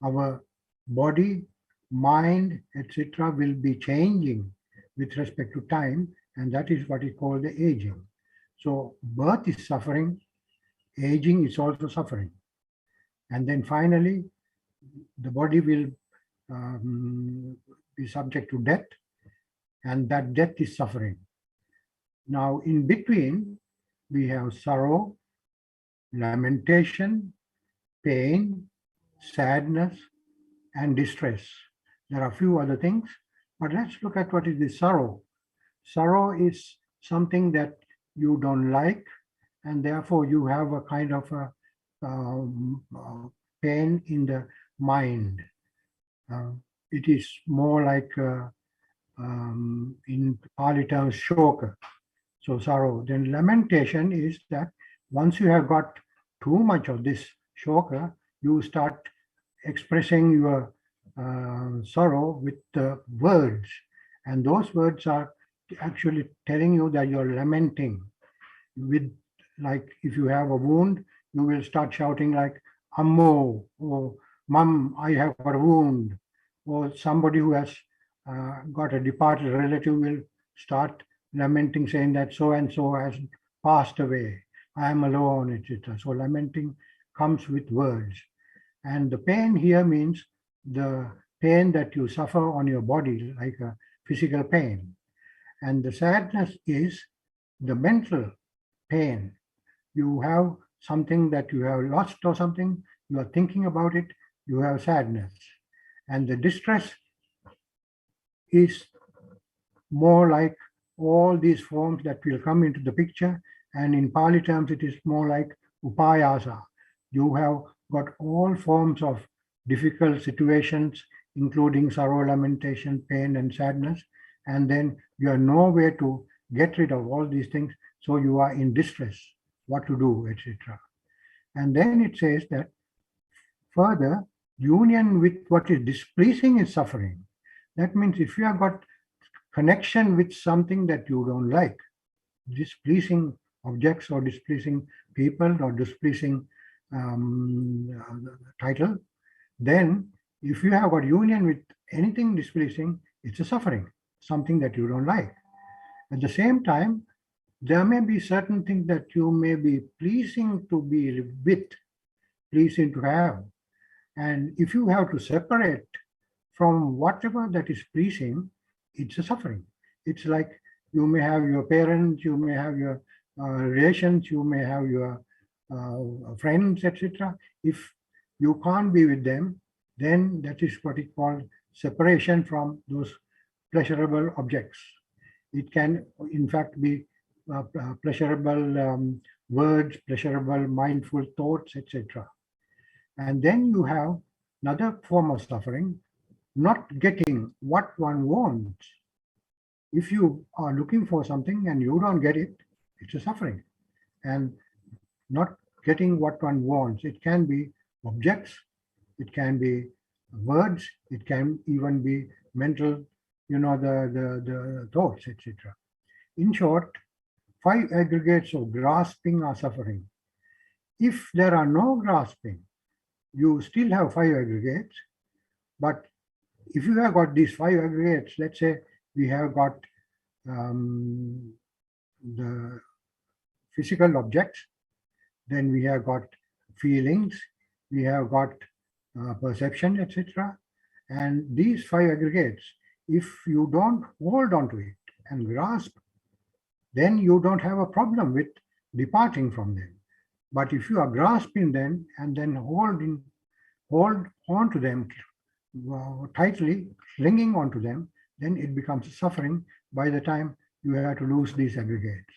our body, mind, etc. will be changing with respect to time, and that is what is called the aging. So birth is suffering, aging is also suffering. And then finally, the body will be subject to death, and that death is suffering. Now, in between, we have sorrow, lamentation, pain, sadness, and distress. There are a few other things, but let's look at what is the sorrow. Sorrow is something that you don't like, and therefore you have a kind of a pain in the mind. It is more like in Pali terms, shoka. So sorrow. Then lamentation is that once you have got too much of this shoka, you start expressing your sorrow with words. And those words are actually telling you that you're lamenting. With, like, if you have a wound, you will start shouting like, Ammo, or Mum, I have got a wound. Or somebody who has got a departed relative will start lamenting, saying that so and so has passed away. I am alone, etc. So lamenting comes with words. And the pain here means the pain that you suffer on your body, like a physical pain. And the sadness is the mental pain. You have something that you have lost or something, you are thinking about it, you have sadness. And the distress is more like all these forms that will come into the picture. And in Pali terms, it is more like upayasa. You have got all forms of difficult situations, including sorrow, lamentation, pain, and sadness. And then you have no way to get rid of all these things. So you are in distress, what to do, etc. And then it says that further, union with what is displeasing is suffering. That means if you have got connection with something that you don't like, displeasing objects or displeasing people or displeasing title, then if you have got union with anything displeasing, it's a suffering, something that you don't like. At the same time, there may be certain things that you may be pleasing to be with, pleasing to have. And if you have to separate from whatever that is pleasing, it's a suffering. It's like you may have your parents, you may have your relations, you may have your friends, etc. If you can't be with them, then that is what is called separation from those pleasurable objects. It can, in fact, be pleasurable words, pleasurable mindful thoughts, etc. And then you have another form of suffering, not getting what one wants. If you are looking for something and you don't get it, it's a suffering. And not getting what one wants, it can be objects, it can be words, it can even be mental, the thoughts, etc. In short, 5 aggregates of grasping are suffering. If there are no grasping, you still have 5 aggregates, but if you have got these 5 aggregates, let's say we have got the physical objects, then we have got feelings, we have got perception, etc. And these 5 aggregates, if you don't hold on to it and grasp, then you don't have a problem with departing from them. But if you are grasping them and then hold on to them tightly, clinging onto them, then it becomes suffering by the time you have to lose these aggregates.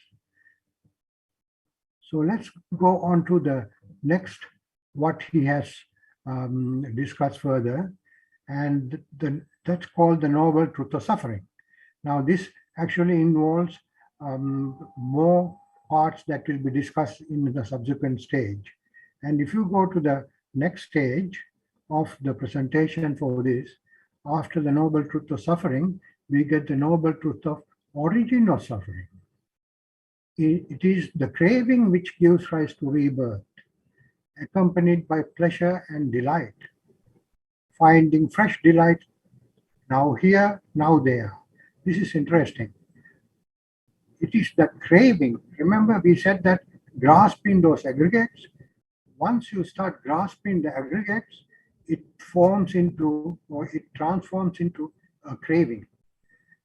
So let's go on to the next, what he has discussed further, and that's called the noble truth of suffering. Now, this actually involves more parts that will be discussed in the subsequent stage. And if you go to the next stage of the presentation for this, after the noble truth of suffering, we get the noble truth of origin of suffering. It is the craving which gives rise to rebirth, accompanied by pleasure and delight. finding fresh delight, now here, now there. This is interesting. It is the craving. Remember, we said that grasping those aggregates, once you start grasping the aggregates, it forms into, or it transforms into a craving.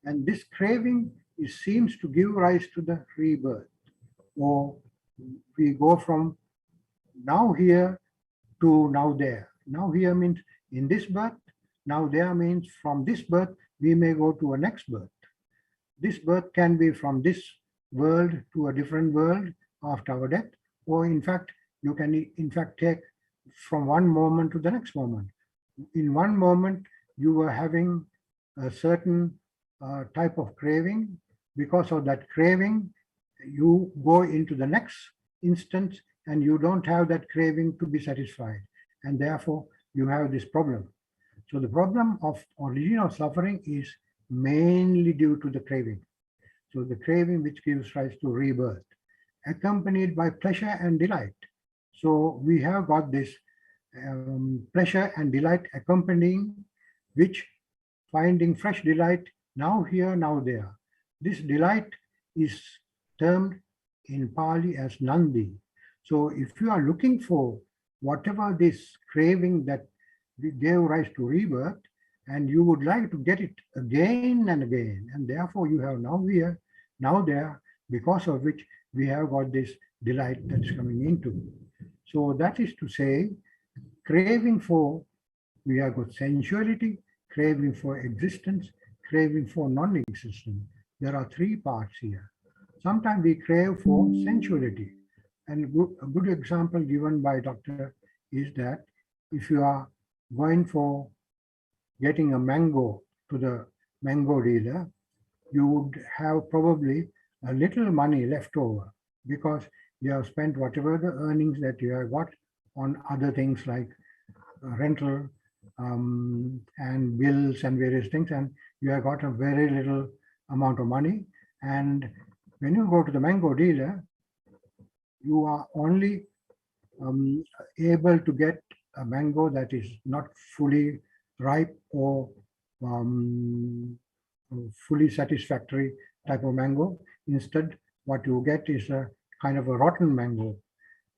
And this craving seems to give rise to the rebirth. Or we go from now here to now there. Now here means in this birth, now there means from this birth, we may go to a next birth. This birth can be from this world to a different world after our death, or in fact, you can in fact take from one moment to the next moment. In one moment, you were having a certain type of craving. Because of that craving, you go into the next instance and you don't have that craving to be satisfied. And therefore, you have this problem. So the problem of origin of suffering is mainly due to the craving. So the craving which gives rise to rebirth, accompanied by pleasure and delight. So we have got this pleasure and delight accompanying, which finding fresh delight, now here, now there. This delight is termed in Pali as Nandi. So if you are looking for whatever this craving that gave rise to rebirth, and you would like to get it again and again, and therefore you have now here, now there, because of which we have got this delight that's coming into. So that is to say, craving for, we have got sensuality, craving for existence, craving for non-existence. There are three parts here. Sometimes we crave for sensuality. And a good example given by doctor is that if you are going for getting a mango to the mango dealer, you would have probably a little money left over because you have spent whatever the earnings that you have got on other things like rental and bills and various things, and you have got a very little amount of money. And when you go to the mango dealer, you are only able to get a mango that is not fully ripe or fully satisfactory type of mango. Instead, what you get is a kind of a rotten mango.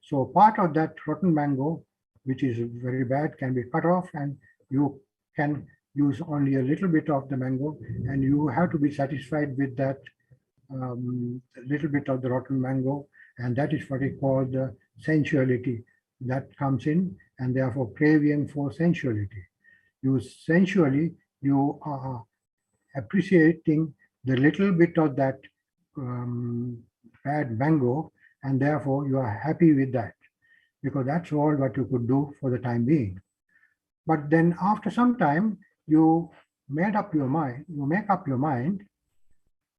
So part of that rotten mango, which is very bad, can be cut off, and you can use only a little bit of the mango, and you have to be satisfied with that little bit of the rotten mango, and that is what we call the sensuality that comes in, and therefore craving for sensuality. You sensually, you are appreciating the little bit of that bad mango, and therefore you are happy with that, because that's all what you could do for the time being. But then after some time, you make up your mind,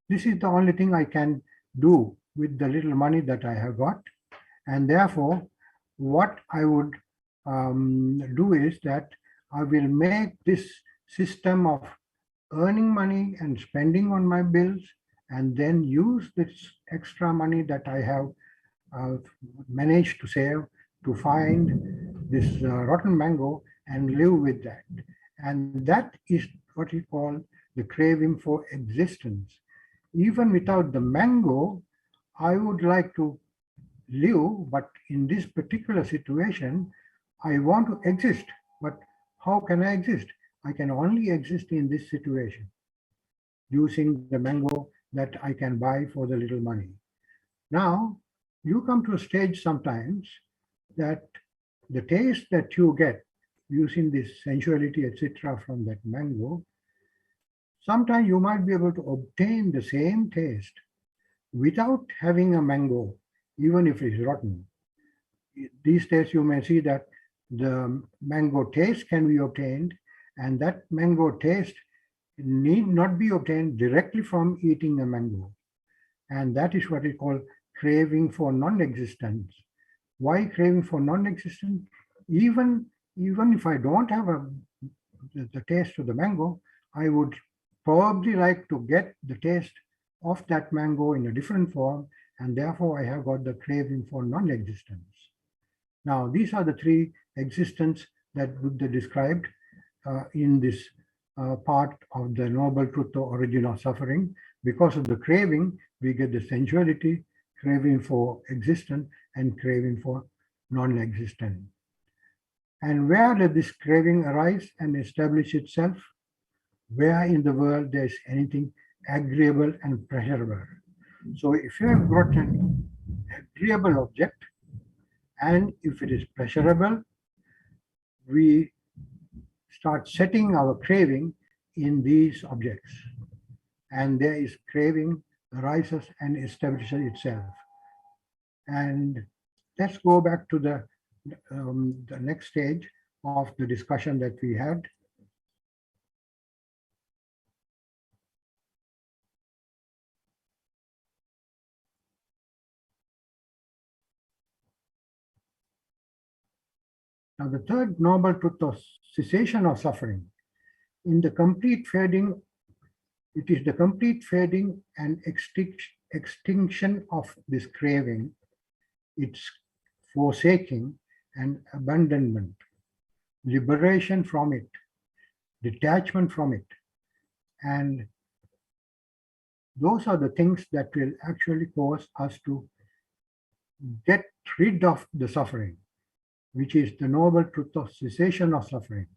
this is the only thing I can do with the little money that I have got. And therefore, what I would do is that I will make this system of earning money and spending on my bills, and then use this extra money that I have managed to save to find this rotten mango and live with that. And that is what we call the craving for existence. Even without the mango, I would like to live, but in this particular situation, I want to exist. But how can I exist? I can only exist in this situation, using the mango that I can buy for the little money. Now, you come to a stage sometimes that the taste that you get using this sensuality, etc., from that mango, sometimes you might be able to obtain the same taste without having a mango, even if it is rotten. These days, you may see that the mango taste can be obtained, and that mango taste need not be obtained directly from eating a mango. And that is what we call craving for non-existence. Why craving for non-existence? Even if I don't have the taste of the mango, I would probably like to get the taste of that mango in a different form, and therefore I have got the craving for non-existence. Now, these are the three existence that Buddha described, in this part of the noble truth or origin of suffering. Because of the craving, we get the sensuality, craving for existence, and craving for non-existent. And where does this craving arise and establish itself? Where in the world there is anything agreeable and pleasurable. So if you have got an agreeable object, and if it is pleasurable, we start setting our craving in these objects. And there is craving arises and establishes itself. And let's go back to the next stage of the discussion that we had. Now, the third noble truth of cessation of suffering. In the complete fading, it is the complete fading and extinction of this craving, its forsaking and abandonment, liberation from it, detachment from it. And those are the things that will actually cause us to get rid of the suffering, which is the noble truth of cessation of suffering.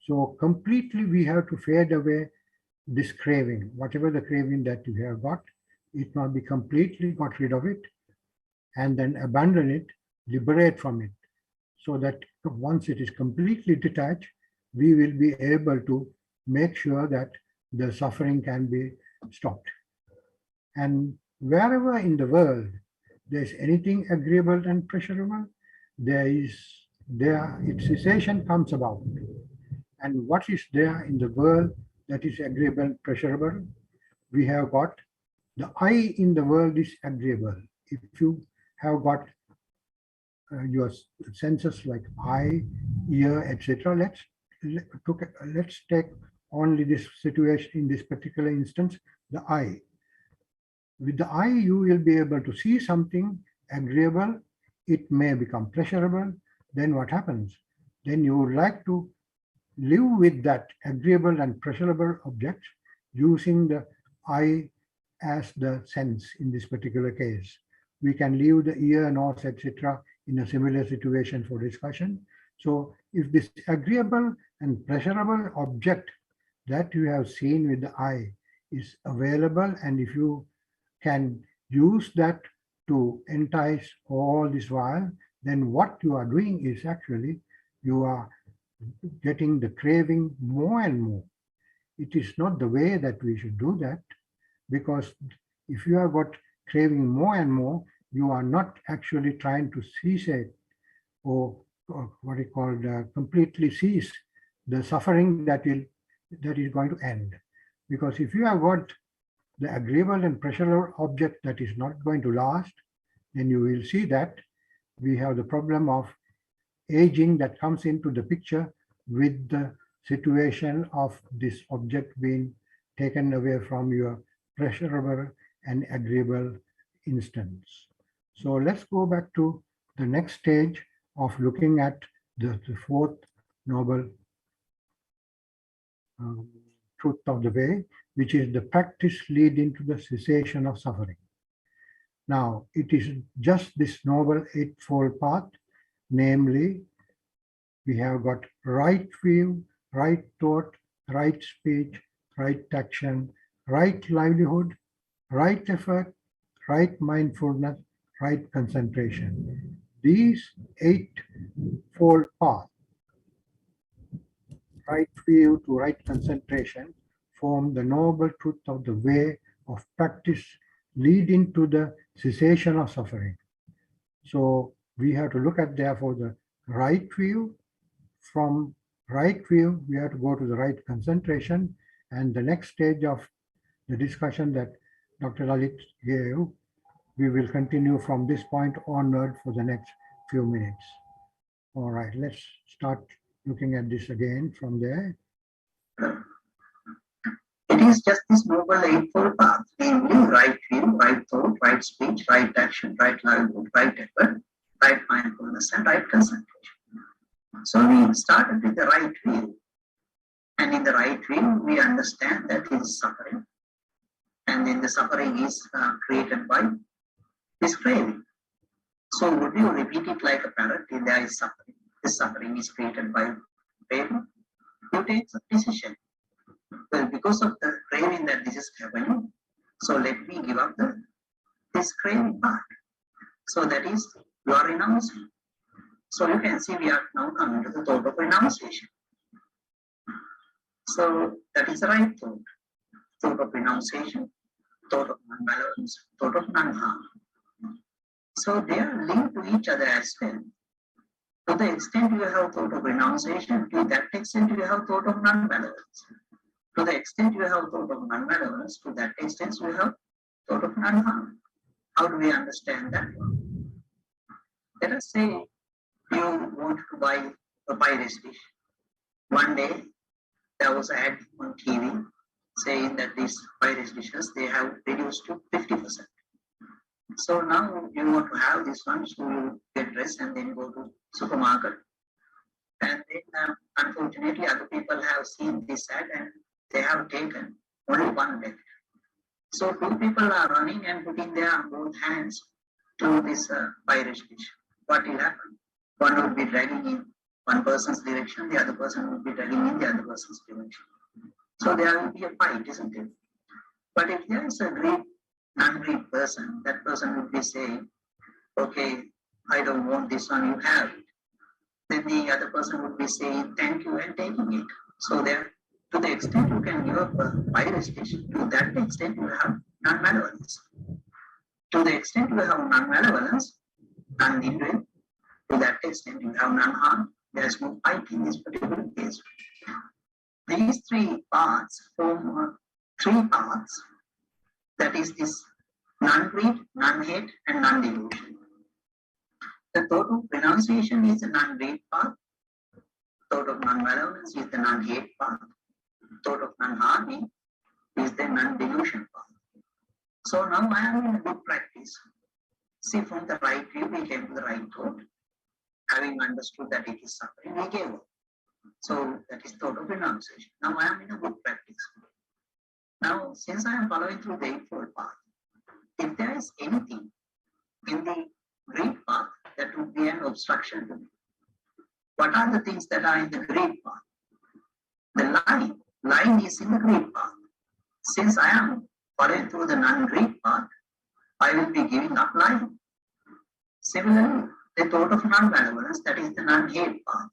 So completely we have to fade away this craving, whatever the craving that you have got, it must be completely got rid of it and then abandon it, liberate from it, so that once it is completely detached, we will be able to make sure that the suffering can be stopped. And wherever in the world there is anything agreeable and pleasurable, its cessation comes about. And what is there in the world that is agreeable and pleasurable? We have got the I in the world is agreeable. If you have got your senses like eye, ear, etc., let's take only this situation in this particular instance, the eye. With the eye, you will be able to see something agreeable. It may become pleasurable. Then what happens? Then you would like to live with that agreeable and pleasurable object using the eye as the sense in this particular case. We can leave the ear, nose, etc. in a similar situation for discussion. So if this agreeable and pleasurable object that you have seen with the eye is available, and if you can use that to entice all this while, then what you are doing is actually you are getting the craving more and more. It is not the way that we should do that, because if you have got craving more and more, you are not actually trying to cease it or what is called completely cease the suffering that is going to end. Because if you have got the agreeable and pleasurable object that is not going to last, then you will see that we have the problem of aging that comes into the picture with the situation of this object being taken away from your pleasurable and agreeable instance. So let's go back to the next stage of looking at the fourth noble truth of the way, which is the practice leading to the cessation of suffering. Now, it is just this noble eightfold path, namely, we have got right view, right thought, right speech, right action, right livelihood, right effort, right mindfulness, right concentration. These eightfold paths, right view to right concentration, form the noble truth of the way of practice leading to the cessation of suffering. So we have to look at therefore the right view. From right view, we have to go to the right concentration, and the next stage of the discussion that Dr. Lalit gave, we will continue from this point onward for the next few minutes. All right, let's start looking at this again from there. It is just this noble eightfold path, namely right view, right thought, right speech, right action, right livelihood, right effort, right mindfulness, and right concentration. So we started with the right view. And in the right view, we understand that it is suffering. And then the suffering is created by this craving. So would you repeat it like a parrot? If there is suffering, this suffering is created by craving. You take a decision. Well, because of the craving that this is happening, so let me give up this craving part. So that is, you are renouncing. So you can see we are now coming to the thought of renunciation. So that is the right thought. Thought of renunciation, thought of non-malevolence, thought of non-harm. So they are linked to each other as well. To the extent you have thought of renunciation, to that extent you have thought of non-malevolence. To the extent you have thought of non-malevolence, to that extent you have thought of non-harm. How do we understand that one? Let us say you want to buy a pie dish. One day there was an ad on TV saying that these pie dishes they have reduced to 50%. So now you want to have this one, so you get dressed and then go to supermarket. And then unfortunately other people have seen this ad and they have taken only one left. So two people are running and putting their both hands to this pie dish. What will happen? One will be dragging in one person's direction, the other person will be dragging in the other person's direction. So there will be a fight, isn't it? But if there is a great non-great person, that person would be saying, okay, I don't want this one, you have it. Then the other person would be saying, thank you, and taking it. So there, to the extent you can give up a pie restriction, to that extent you have non-malevolence. To the extent you have non-malevolence, non-injury, to that extent you have non-harm. There is no fight in this particular case. These three parts form three parts. That is this non-greed, non-hate, and non-delusion. The thought of renunciation is the non-greed part. Thought of non-malevolence is the non-hate part. Thought of non-harming is the non-delusion part. So now I am in a good practice. See, from the right view, we came to the right thought. Having understood that it is suffering, we gave up. So that is thought of renunciation. Now I am in a good practice. Now, since I am following through the Eightfold Path, if there is anything in the great path that would be an obstruction to me, what are the things that are in the great path? The line is in the great path. Since I am following through the non-great path, I will be giving up lying. Similarly, the thought of non-malevolence, that is the non-hate path.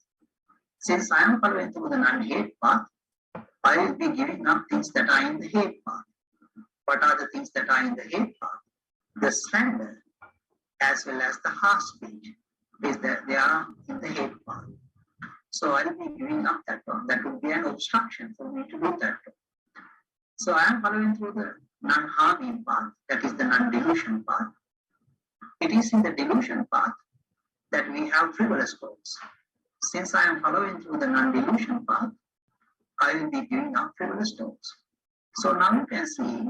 Since I am following through the non-hate path, I will be giving up things that are in the hate path. What are the things that are in the hate path? The slander as well as the harsh speech is that they are in the hate path. So I will be giving up that one. That would be an obstruction for me to do that. So I am following through the non-harming path, that is the non-delusion path. It is in the delusion path that we have frivolous thoughts. Since I am following through the non-delusion path, I will be giving up frivolous thoughts. So now you can see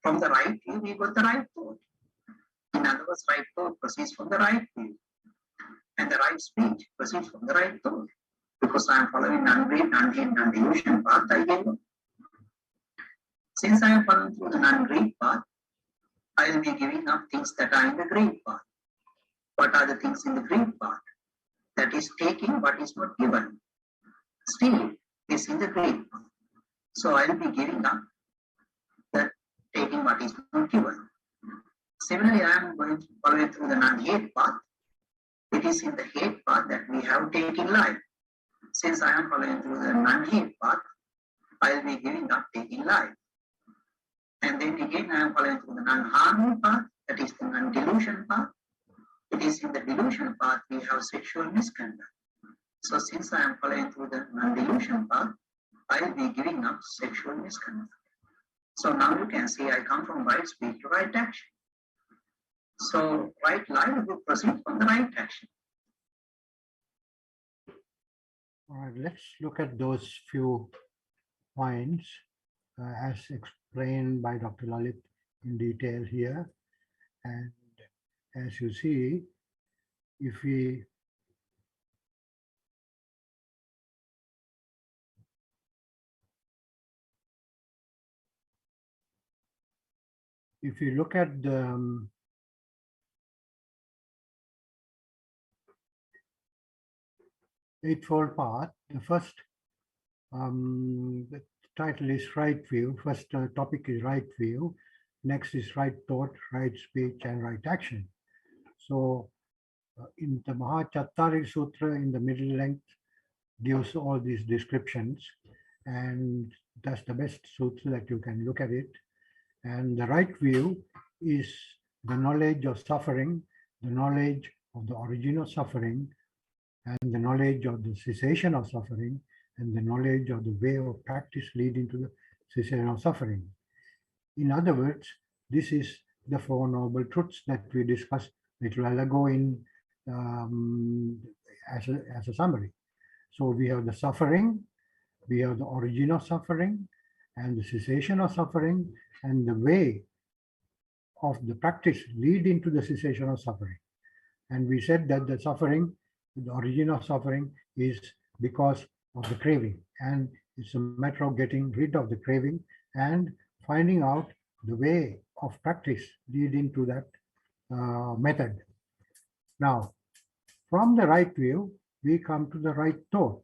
from the right view, we got the right thought. In other words, right thought proceeds from the right view. And the right speech proceeds from the right thought. Because I am following non-greed, non-hate, non-delusion path, I gave up. Since I am following through the non-greed path, I will be giving up things that are in the greed path. What are the things in the greed path? That is taking what is not given. Still, is in the greed path. So I will be giving up that taking what is not given. Similarly, I am going to follow through the non-hate path. It is in the hate path that we have taken life. Since I am following through the non-hate path, I will be giving up taking life. And then again, I am following through the non-harming path, that is the non-delusion path. It is in the delusion path we have sexual misconduct. So since I am following through the non-delusion path, I will be giving up sexual misconduct. So now you can see I come from right speech to right action. So right life will proceed from the right action. All right, let's look at those few points as explained by Dr. Lalit in detail here. And as you see, if we if you look at the Eightfold Path, the first the title is right view. First topic is right view. Next is right thought, right speech, and right action. So in the Mahachattari Sutra, in the middle length, gives all these descriptions, and that's the best sutra that you can look at it. And the right view is the knowledge of suffering, the knowledge of the origin of suffering, and the knowledge of the cessation of suffering, and the knowledge of the way of practice leading to the cessation of suffering. In other words, this is the Four Noble Truths that we discussed a little while ago as a summary. So we have the suffering, we have the origin of suffering, and the cessation of suffering, and the way of the practice leading to the cessation of suffering. And we said that the suffering, the origin of suffering is because of the craving. And it's a matter of getting rid of the craving and finding out the way of practice leading to that method. Now, from the right view, we come to the right thought.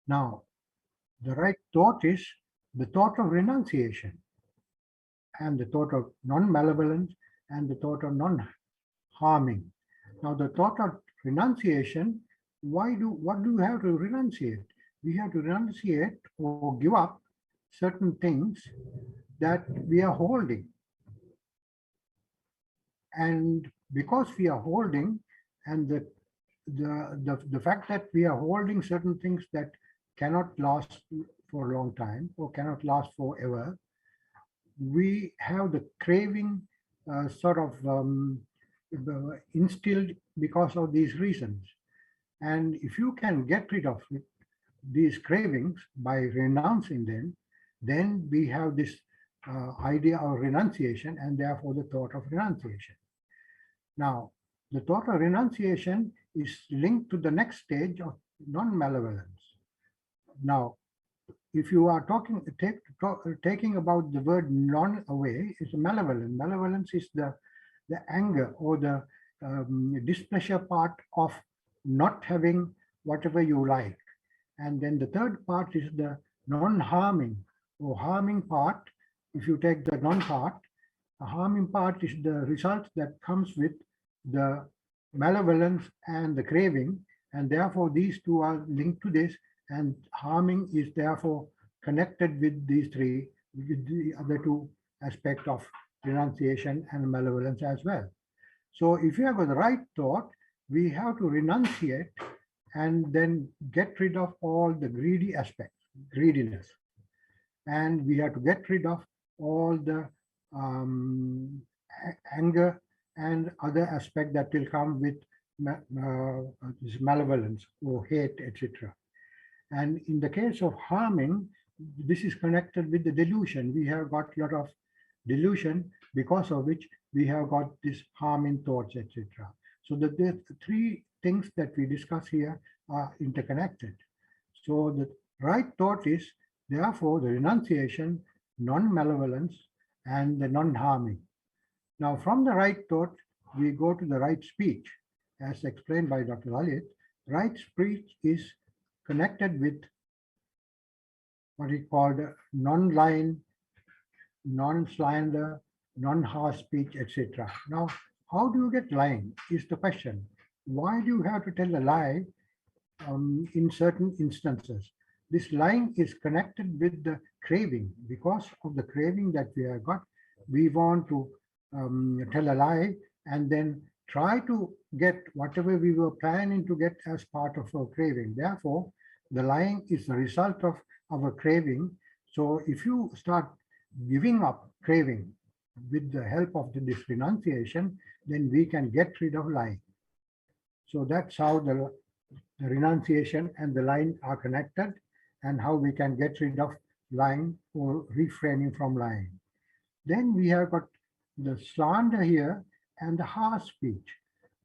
Now, the right thought is the thought of renunciation, and the thought of non-malevolence, and the thought of non-harming. Now, the thought of renunciation, what do we have to renunciate? We have to renunciate or give up certain things that we are holding. And because we are holding, and the fact that we are holding certain things that cannot last for a long time or cannot last forever, we have the craving instilled because of these reasons. And if you can get rid of these cravings by renouncing them, then we have this idea of renunciation, and therefore the thought of renunciation. Now, the thought of renunciation is linked to the next stage of non-malevolence. Now, if you are taking about the word non away, it's malevolence. Malevolence is the anger or the displeasure part of not having whatever you like. And then the third part is the non-harming or harming part. If you take the non-part, the harming part is the result that comes with the malevolence and the craving, and therefore these two are linked to this, and harming is therefore connected with these three, with the other two aspects of renunciation and malevolence as well. So if you have the right thought, we have to renunciate and then get rid of all the greedy aspects, greediness. And we have to get rid of all the anger and other aspects that will come with this malevolence or hate, etc. And in the case of harming, this is connected with the delusion. We have got a lot of delusion, because of which we have got this harming thoughts, etc. So the three things that we discuss here are interconnected. So the right thought is therefore the renunciation, non-malevolence, and the non-harming. Now, from the right thought, we go to the right speech. As explained by Dr. Lalit, right speech is connected with what is called non-lying, non-slander, non-harsh speech, etc. Now, how do you get lying is the question. Why do you have to tell a lie in certain instances? This lying is connected with the craving. Because of the craving that we have got, we want to tell a lie and then try to get whatever we were planning to get as part of our craving. Therefore, the lying is the result of our craving. So if you start giving up craving with the help of this renunciation, then we can get rid of lying. So that's how the renunciation and the lying are connected, and how we can get rid of lying or refraining from lying. Then we have got the slander here and the harsh speech.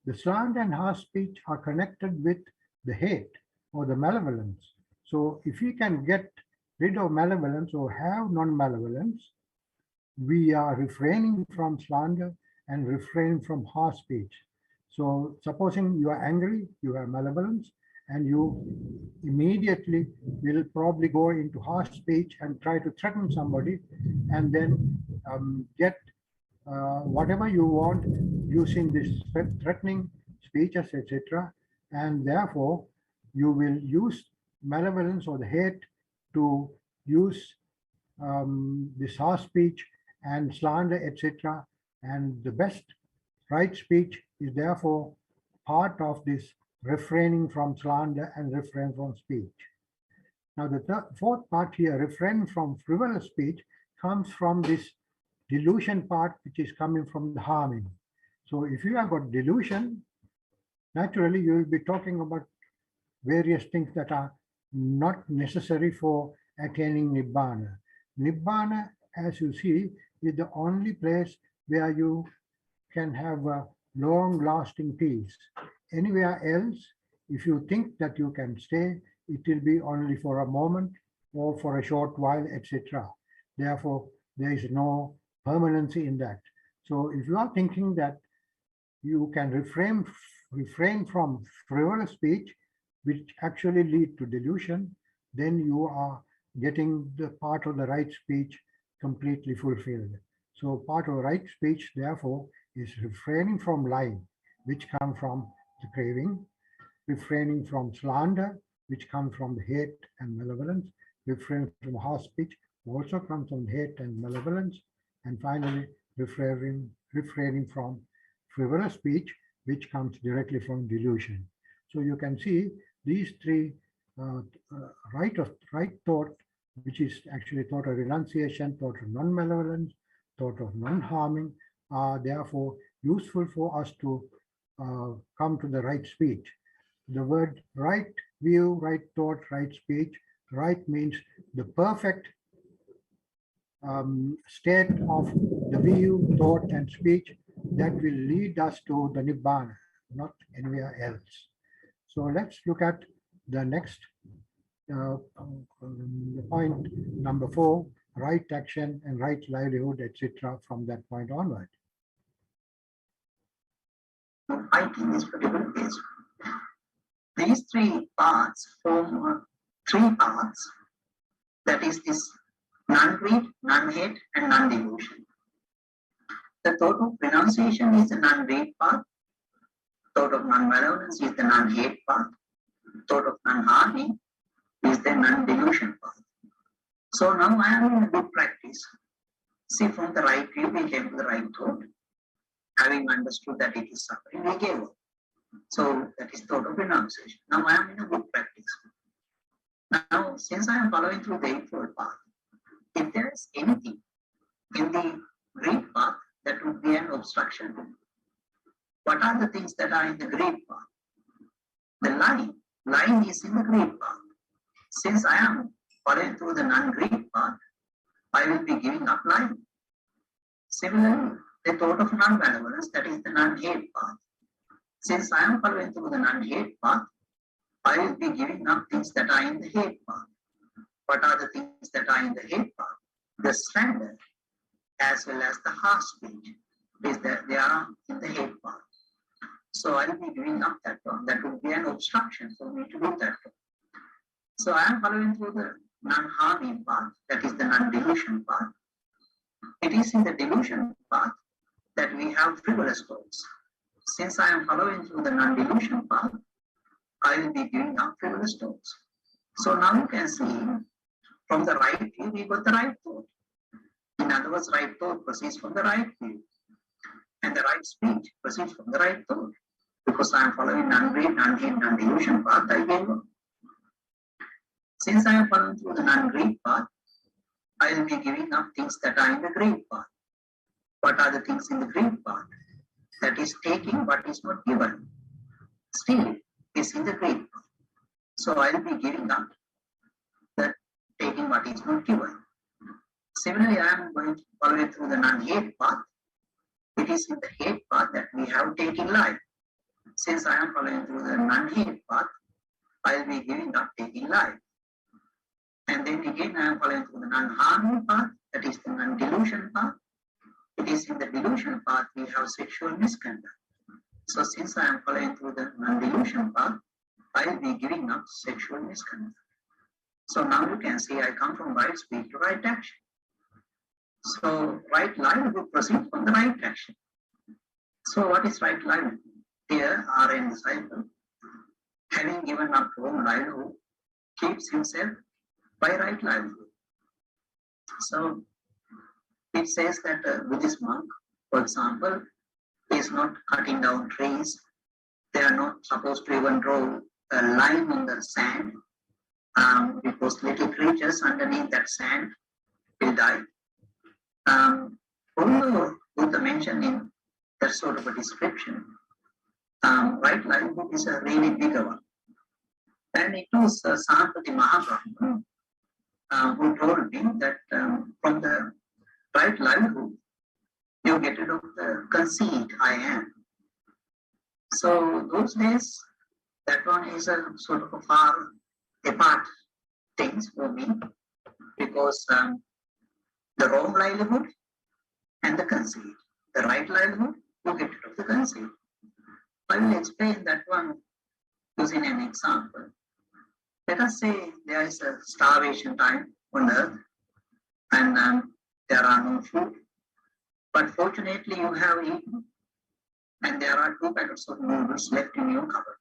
The slander and harsh speech are connected with the hate or the malevolence. So if we can get rid of malevolence or have non-malevolence, we are refraining from slander and refraining from harsh speech. So supposing you are angry, you have malevolence, and you immediately will probably go into harsh speech and try to threaten somebody, and then get whatever you want using this threatening speeches, etc. And therefore, you will use malevolence or the hate to use this harsh speech and slander, etc. And the best right speech is therefore part of this refraining from slander and refrain from speech. Now, the fourth part here, refrain from frivolous speech, comes from this delusion part, which is coming from the harming. So if you have got delusion, naturally you will be talking about various things that are not necessary for attaining Nibbana. Nibbana, as you see, is the only place where you can have a long-lasting peace. Anywhere else, if you think that you can stay, it will be only for a moment or for a short while, etc. Therefore, there is no permanency in that. So if you are thinking that you can refrain from frivolous speech, which actually lead to delusion, then you are getting the part of the right speech completely fulfilled. So part of right speech, therefore, is refraining from lying, which comes from the craving, refraining from slander, which comes from the hate and malevolence, refraining from harsh speech, also comes from hate and malevolence, and finally, refraining from frivolous speech, which comes directly from delusion. So you can see these three right thought, which is actually thought of renunciation, thought of non-malevolence, thought of non-harming, are therefore useful for us to come to the right speech. The word right view, right thought, right speech, right means the perfect state of the view, thought, and speech that will lead us to the Nibbana, not anywhere else. So let's look at the next point, number 4, right action and right livelihood, etc. from that point onward. Fighting this particular case. These three parts form three paths, that is this non-greed, non-hate, and non-delusion. The thought of renunciation is the non-greed path, thought of non-malevolence is the non-hate path, thought of non-harming is the non-delusion path. So now I am in a good practice. See, from the right view, we came to the right thought. Having understood that it is suffering, we gave up. So that is thought of renunciation. Now I am in a good practice. Now, since I am following through the Eightfold Path, if there is anything in the greed path that would be an obstruction, what are the things that are in the greed path? The lying is in the greed path. Since I am following through the non-greed path, I will be giving up lying. Similarly, the thought of non-malevolence, that is the non-hate path. Since I am following through the non-hate path, I will be giving up things that are in the hate path. What are the things that are in the hate path? The slander, as well as the harsh speech, is that they are in the hate path. So I will be giving up that one. That would be an obstruction for me to do that one. So I am following through the non-harming path, that is the non-delusion path. It is in the delusion path that we have frivolous thoughts. Since I am following through the non-delusion path, I will be giving up frivolous thoughts. So now you can see, from the right view, we got the right thought. In other words, right thought proceeds from the right view. And the right speech proceeds from the right thought. Because I am following non-greed, non-hate, non-delusion path, I gave up. Since I am following through the non-greed path, I will be giving up things that are in the greed path. What are the things in the greed path? That is taking what is not given. Still is in the greed path. So I will be giving up that taking what is not given. Similarly, I am going to follow it through the non-hate path. It is in the hate path that we have taken life. Since I am following through the non-hate path, I will be giving up taking life. And then again, I am following through the non-harming path, that is the non-delusion path. it is in the delusion path we have sexual misconduct. So since I am following through the non-delusion path, I will be giving up sexual misconduct. So now you can see I come from right speech to right action. So right livelihood proceeds from the right action. So what is right livelihood? Here, RN disciple, having given up wrong livelihood, keeps himself by right livelihood. So it says that Buddhist monk, for example, is not cutting down trees. They are not supposed to even draw a line on the sand because little creatures underneath that sand will die. Although Buddha mentioned in that sort of a description, right livelihood is a really bigger one. And it was Saraswati Mahaprabhu who told me that from the right livelihood, you get rid of the conceit I am. So those days, that one is a sort of a far apart things for me because the wrong livelihood and the conceit. The right livelihood, you get rid of the conceit. I will explain that one using an example. Let us say there is a starvation time on earth and there are no food, but fortunately you have eaten and there are 2 packets of noodles left in your cupboard.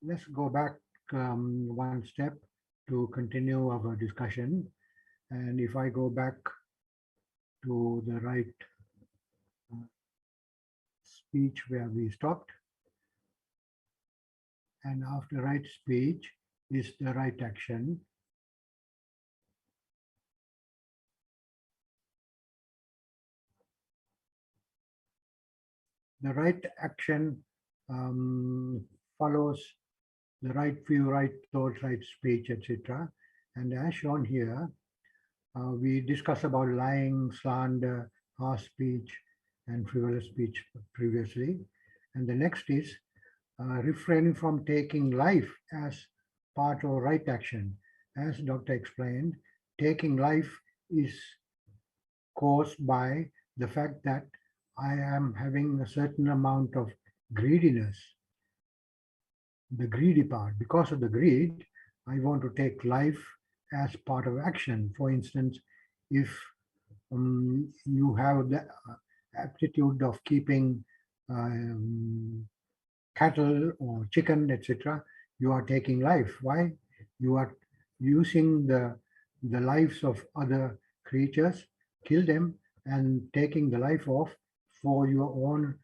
Let's go back one step to continue our discussion. And if I go back to the right speech where we stopped, and after right speech is the right action. The right action follows the right view, right thought, right speech, etc. And as shown here, we discussed about lying, slander, harsh speech, and frivolous speech previously. And the next is refraining from taking life as part of right action. As Dr. explained, taking life is caused by the fact that I am having a certain amount of greediness, the greedy part. Because of the greed, I want to take life as part of action. For instance, if you have the aptitude of keeping cattle or chicken, etc., you are taking life. Why? You are using the lives of other creatures, kill them, and taking the life off for your own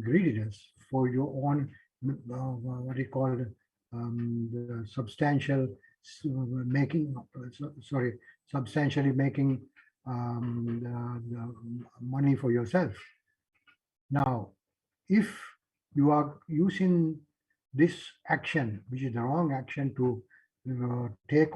greediness, for your own what you call the substantial making. Sorry, substantially making the money for yourself. Now, if you are using this action, which is the wrong action, to take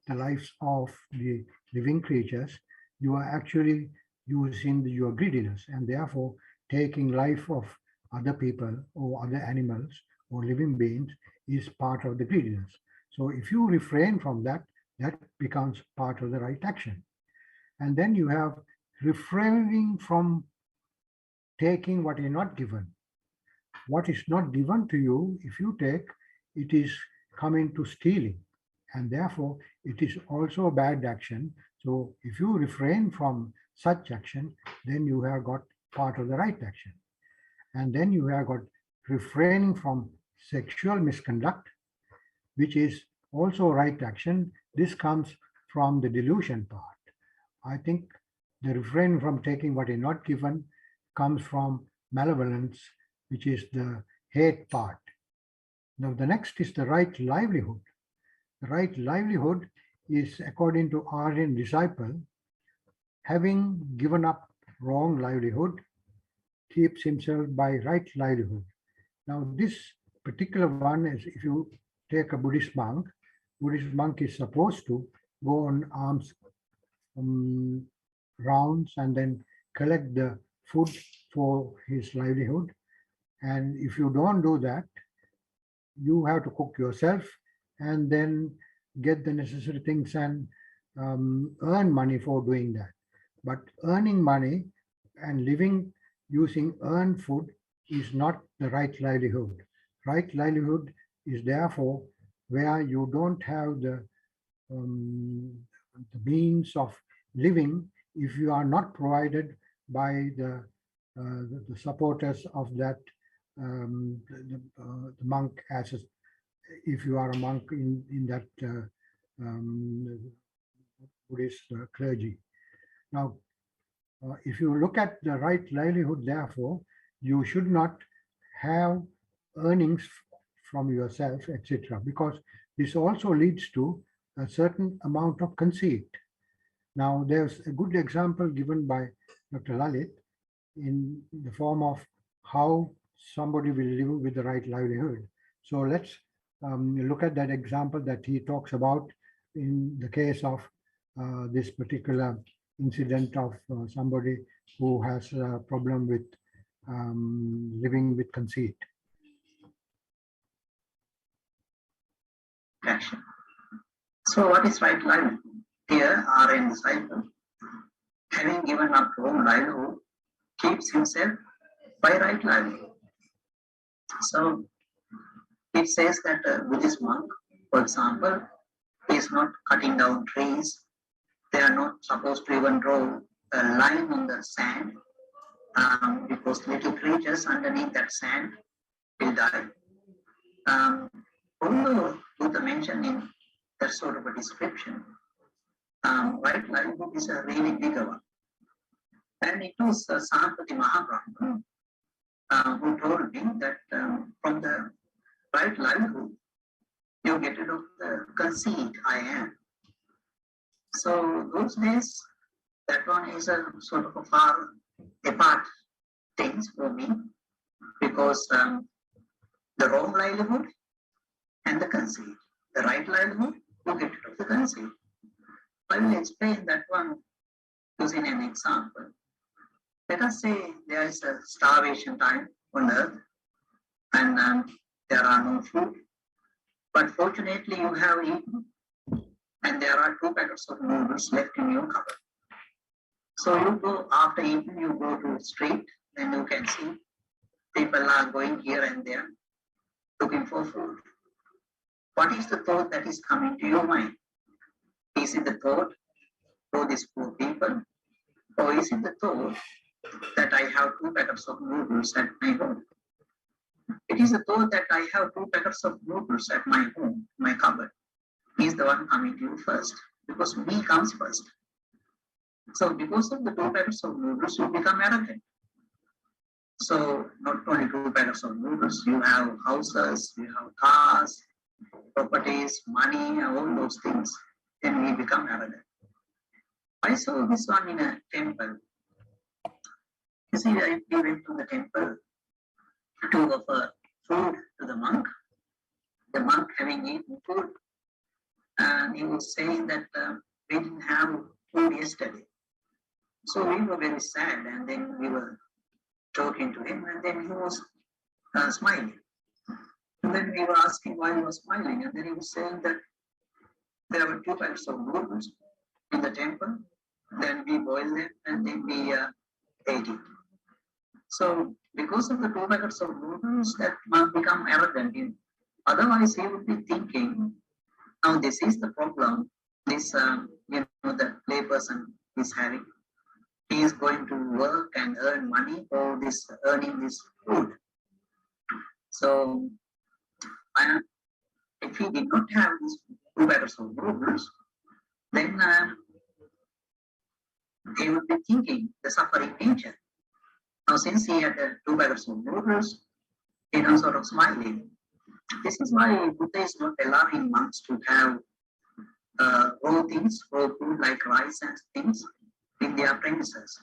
the lives of the living creatures, you are actually using your greediness and therefore taking life of other people or other animals or living beings is part of the greediness. So if you refrain from that, that becomes part of the right action. And then you have refraining from taking what is not given. What is not given to you, if you take, it is coming to stealing. And therefore, it is also a bad action. So if you refrain from such action, then you have got part of the right action. And then you have got refraining from sexual misconduct, which is also right action. This comes from the delusion part. I think the refrain from taking what is not given comes from malevolence, which is the hate part. Now, the next is the right livelihood. The right livelihood is, according to Aryan disciple, having given up wrong livelihood, keeps himself by right livelihood. Now, this particular one is, if you take a Buddhist monk is supposed to go on alms rounds and then collect the food for his livelihood. And if you don't do that, you have to cook yourself and then get the necessary things and earn money for doing that. But earning money and living using earned food is not the right livelihood. Right livelihood is therefore where you don't have um, the means of living if you are not provided by the supporters of that the monk as a, if you are a monk in that Buddhist clergy. Now, if you look at the right livelihood, therefore, you should not have earnings from yourself, etc., because this also leads to a certain amount of conceit. Now, there's a good example given by Dr. Lalit in the form of how somebody will live with the right livelihood. So let's look at that example that he talks about in the case of this particular incident of somebody who has a problem with living with conceit. Action. So what is right livelihood? Here, R.N. disciple, having given up home livelihood, keeps himself by right livelihood. So it says that a Buddhist monk, for example, is not cutting down trees. They are not supposed to even draw a line on the sand because little creatures underneath that sand will die. Although Buddha mentioned in that sort of a description, right livelihood is a really big one. And it was Saraswati Mahaprabhu who told me that from the right livelihood, you get rid of the conceit I am. So those days, that one is a sort of a far apart things for me because the wrong livelihood and the conceit. The right livelihood, you get rid of the conceit. I will explain that one using an example. Let us say there is a starvation time on earth and there are no food, but fortunately you have eaten and there are 2 packets of noodles left in your cupboard. So you go, after eating, you go to the street, then you can see people are going here and there looking for food. What is the thought that is coming to your mind? Is it the thought for these poor people? Or is it the thought that I have 2 packets of noodles at my home? It is the thought that I have 2 packets of noodles at my home, my cupboard. Is the one coming to you first, because me comes first. So because of the 2 packets of noodles, you become arrogant. So not only 2 packets of noodles, you have houses, you have cars, properties, money, all those things. Then we become arrogant. I saw this one in a temple. You see, we went to the temple to offer food to the monk. The monk having eaten food, and he was saying that we didn't have food yesterday. So we were very sad, and then we were talking to him, and then he was smiling. And then we were asking why he was smiling, and then he was saying that there were 2 types of noodles in the temple. Then we boiled them, and then we ate it. So because of the 2 packets of noodles, that monk become arrogant. Otherwise, he would be thinking, now this is the problem. This, the layperson is having. He is going to work and earn money for this earning this food. So, if he did not have these 2 packets of noodles, then he would be thinking the suffering nature. Now, since he had 2 packets of noodles, he was sort of smiling. This is why Buddha is not allowing monks to have raw things, raw food like rice and things in their premises.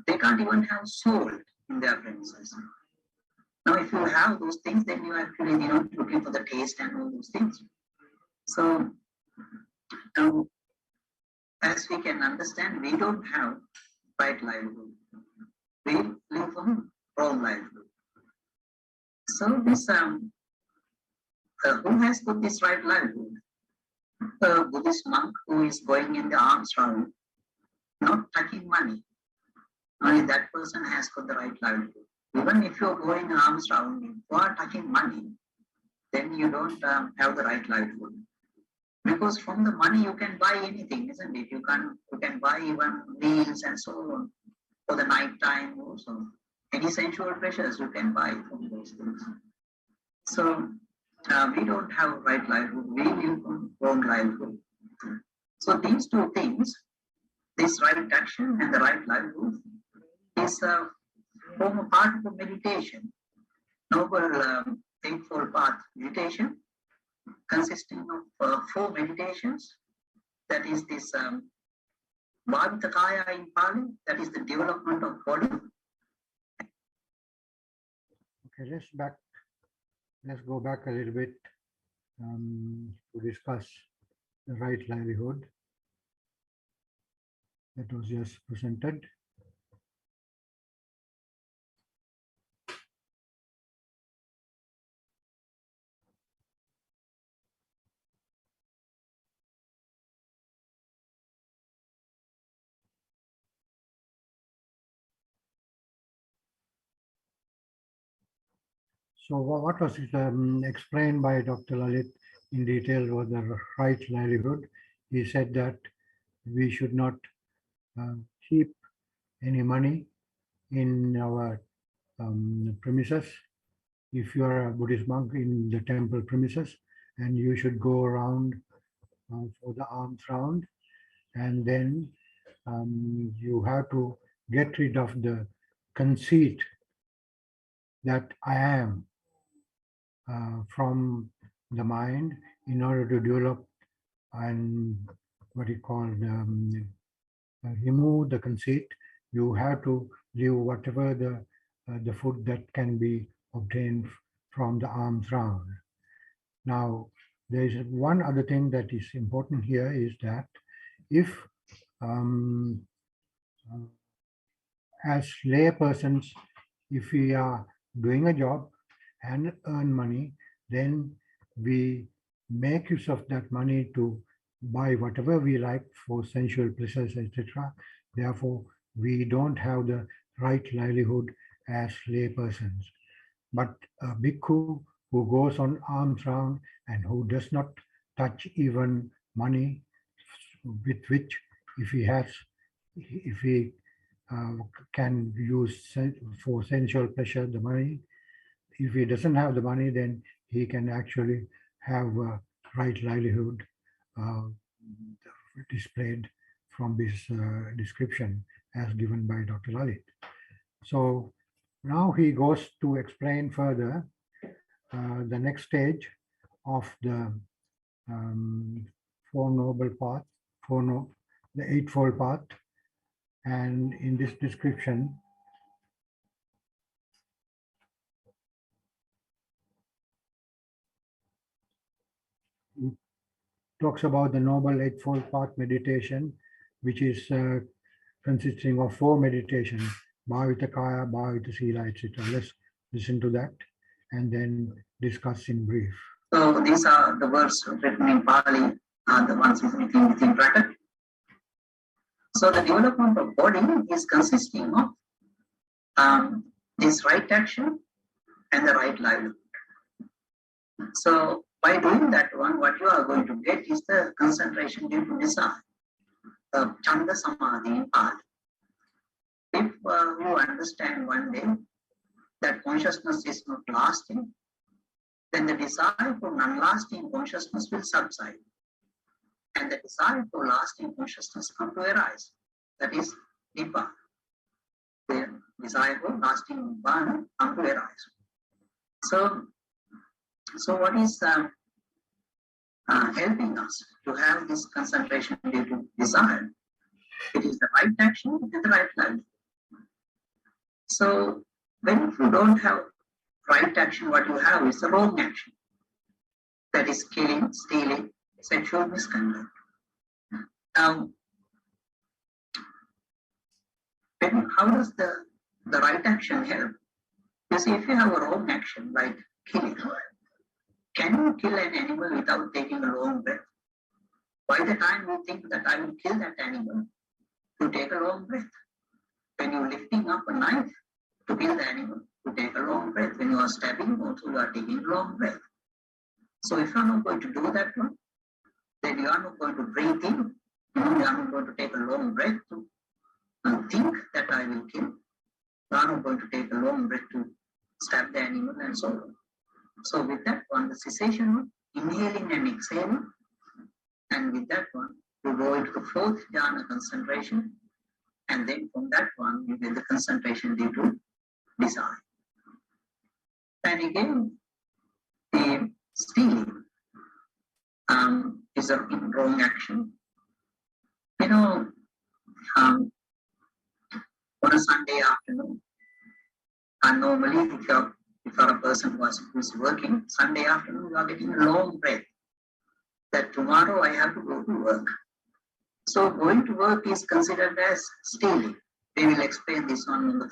They can't even have salt in their premises. Now, if you have those things, then you actually looking for the taste and all those things. So, as we can understand, we don't have right livelihood. We live on wrong livelihood. So, this who has got this right livelihood? A Buddhist monk who is going in the alms round, not touching money, only that person has got the right livelihood. Even if you're going alms round, if you are touching money, then you don't have the right livelihood. Because from the money you can buy anything, isn't it? You can buy even meals and so on for the night time also. Any sensual pleasures you can buy from those things. So we don't have right livelihood. We live on wrong livelihood. So these two things, this right action and the right livelihood, is form a part of meditation. Noble Eightfold Path meditation, consisting of 4 meditations. That is this Bhavitakaya in Pali, that is the development of body. Okay, let's go back a little bit to discuss the right livelihood that was just presented. So what was explained by Dr. Lalit in detail was the right livelihood. He said that we should not keep any money in our premises. If you are a Buddhist monk in the temple premises, and you should go around for the alms round, and then you have to get rid of the conceit that I am from the mind in order to develop and what you call remove the conceit. You have to leave whatever the food that can be obtained from the alms round. Now, there is one other thing that is important here is that if as lay persons, if we are doing a job and earn money, then we make use of that money to buy whatever we like for sensual pleasures, etc. Therefore, we don't have the right livelihood as lay persons. But a bhikkhu who goes on alms round and who does not touch even money, with which if he can use for sensual pleasure the money, if he doesn't have the money, then he can actually have a right livelihood displayed from this description as given by Dr. Lalit. So now he goes to explain further the next stage of the Four Noble Path, the Eightfold Path. And in this description, it talks about the Noble Eightfold Path meditation, which is consisting of 4 meditations, Bhavita Kaya, Bhavita Sila, etc. Let's listen to that and then discuss in brief. So these are the words written in Pali, the ones within bracket. So the development of body is consisting of this right action and the right livelihood. So by doing that one, what you are going to get is the concentration due to desire, the Chanda Samadhi in Pali. If you understand one day that consciousness is not lasting, then the desire for non-lasting consciousness will subside. And the desire for lasting consciousness come to arise. That is Nibbana. The desire for lasting Nibbana come to arise. So what is helping us to have this concentration due to desire? It is the right action and the right life. So when you don't have right action, what you have is the wrong action. That is killing, stealing, sexual misconduct. How does the right action help? You see, if you have a wrong action like killing, can you kill an animal without taking a long breath? By the time you think that I will kill that animal, you take a long breath. When you're lifting up a knife to kill the animal, you take a long breath. When you are stabbing, also you are taking a long breath. So if you are not going to do that one, then you are not going to breathe in. You are not going to take a long breath to think that I will kill. You are not going to take a long breath to stab the animal and so on. So with that one, the cessation, inhaling and exhaling, and with that one, you go into the fourth jhana concentration, and then from that one, you get the concentration due to desire. And again, the stealing is a wrong action. You know, on a Sunday afternoon, and normally if you're a person who is working, Sunday afternoon, you are getting a long breath that tomorrow I have to go to work. So going to work is considered as stealing. We will explain this on the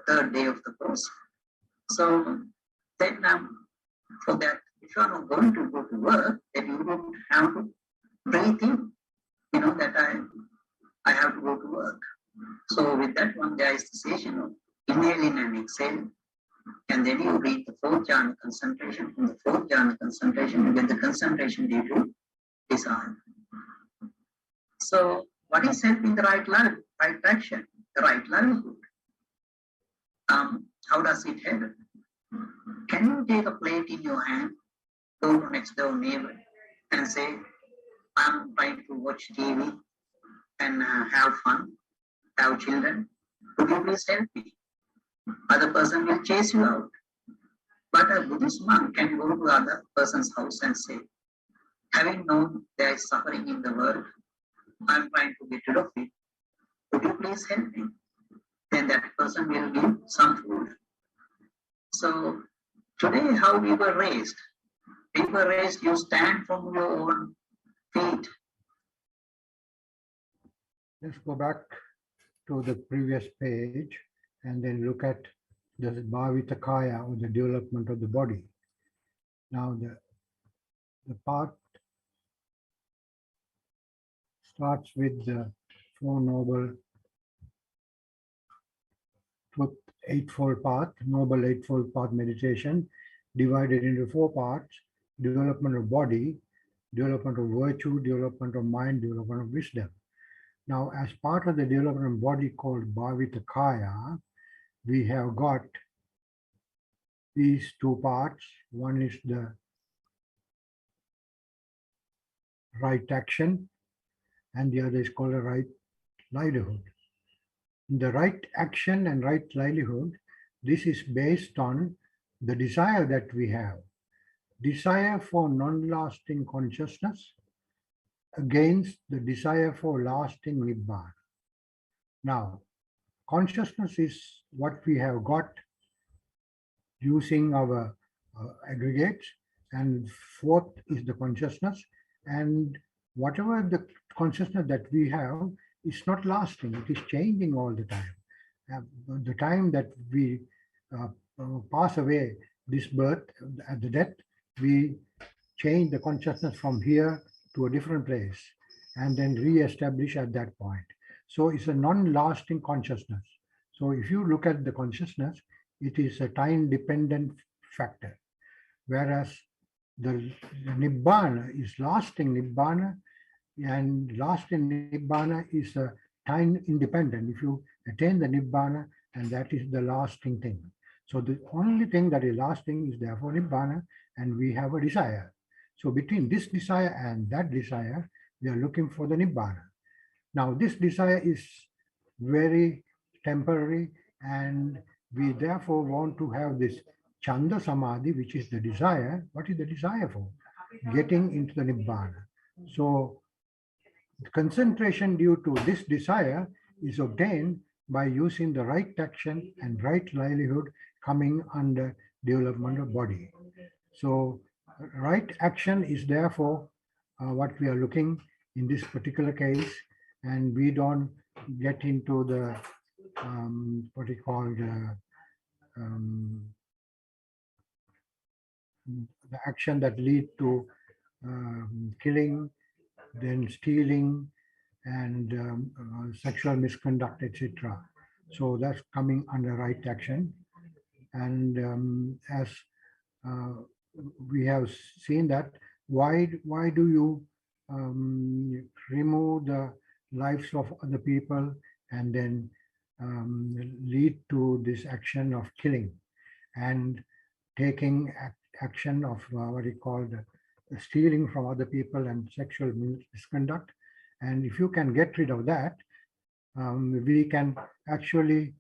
third day of the course. So then for that, if you are not going to go to work, then you don't have to breathe in, that I have to go to work. So with that one, there is the cessation of inhaling and exhaling. And then you reach the fourth jhana concentration. From the fourth jhana concentration, you get the concentration due to desire. So what is helping the right action, the right livelihood? How does it help? Can you take a plate in your hand, go to next door neighbor and say, I'm trying to watch TV and have fun, have children. Could you please help me? Other person will chase you out. But a Buddhist monk can go to other person's house and say, having known there is suffering in the world, I'm trying to get rid of it. Could you please help me? Then that person will give some food. So today, how we were raised? We were raised, you stand from your own feet. Let's go back to the previous page and then look at the Bhavita Kaya, or the development of the body. Now the part starts with the Four Noble Truth Eightfold Path, Noble Eightfold Path meditation, divided into 4 parts: development of body, development of virtue, development of mind, development of wisdom. Now, as part of the development of body called Bhavita Kaya, we have got these 2 parts. One is the right action, and the other is called a right livelihood. The right action and right livelihood, this is based on the desire that we have. Desire for non-lasting consciousness against the desire for lasting Nibbana. Now, consciousness is what we have got using our aggregates, and fourth is the consciousness, and whatever the consciousness that we have is not lasting, it is changing all the time. The time that we pass away this birth, at the death, we change the consciousness from here to a different place and then re-establish at that point. So it's a non-lasting consciousness. So if you look at the consciousness, it is a time-dependent factor, whereas the Nibbana is lasting Nibbana, and lasting Nibbana is a time-independent. If you attain the Nibbana, and that is the lasting thing. So the only thing that is lasting is therefore Nibbana, and we have a desire. So between this desire and that desire, we are looking for the Nibbana. Now this desire is very temporary, and we therefore want to have this Chanda Samadhi, which is the desire. What is the desire for? Getting into the Nibbana. So the concentration due to this desire is obtained by using the right action and right livelihood coming under development of body. So right action is therefore what we are looking in this particular case, and we don't get into the what we call the action that lead to killing then stealing, and sexual misconduct, etc. So that's coming under right action. And as uh, we have seen that, why do you remove the lives of other people and then lead to this action of killing and taking action of what you call the stealing from other people and sexual misconduct? And if you can get rid of that, we can actually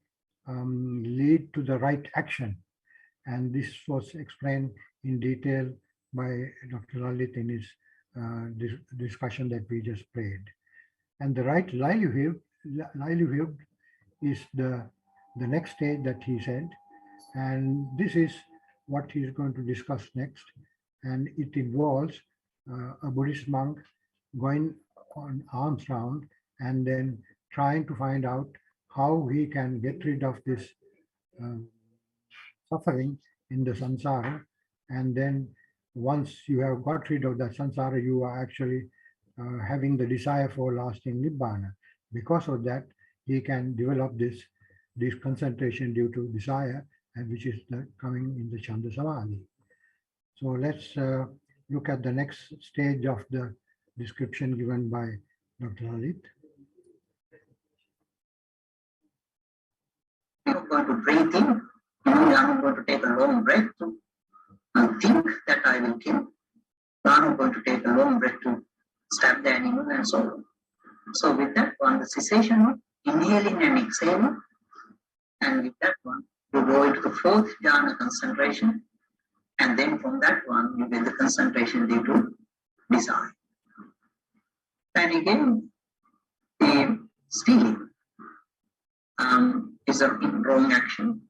lead to the right action. And this was explained in detail by Dr. Lalit in his discussion that we just played. And the right livelihood is the next stage that he said. And this is what he's going to discuss next. And it involves a Buddhist monk going on arms round and then trying to find out how he can get rid of this uh, suffering in the samsara. And then once you have got rid of that samsara, you are actually having the desire for lasting nibbana. Because of that, he can develop this concentration due to desire, and which is coming in the Chanda Samadhi. So let's look at the next stage of the description given by Dr. Lalit. You're going to breathe in, I'm going to take a long breath to think that I will kill. I'm going to take a long breath to stab the animal and so on. So with that one, the cessation, inhaling and exhaling, and with that one, you go into the fourth jhana concentration, and then from that one, you get the concentration due to desire. And again, the stealing is a wrong action.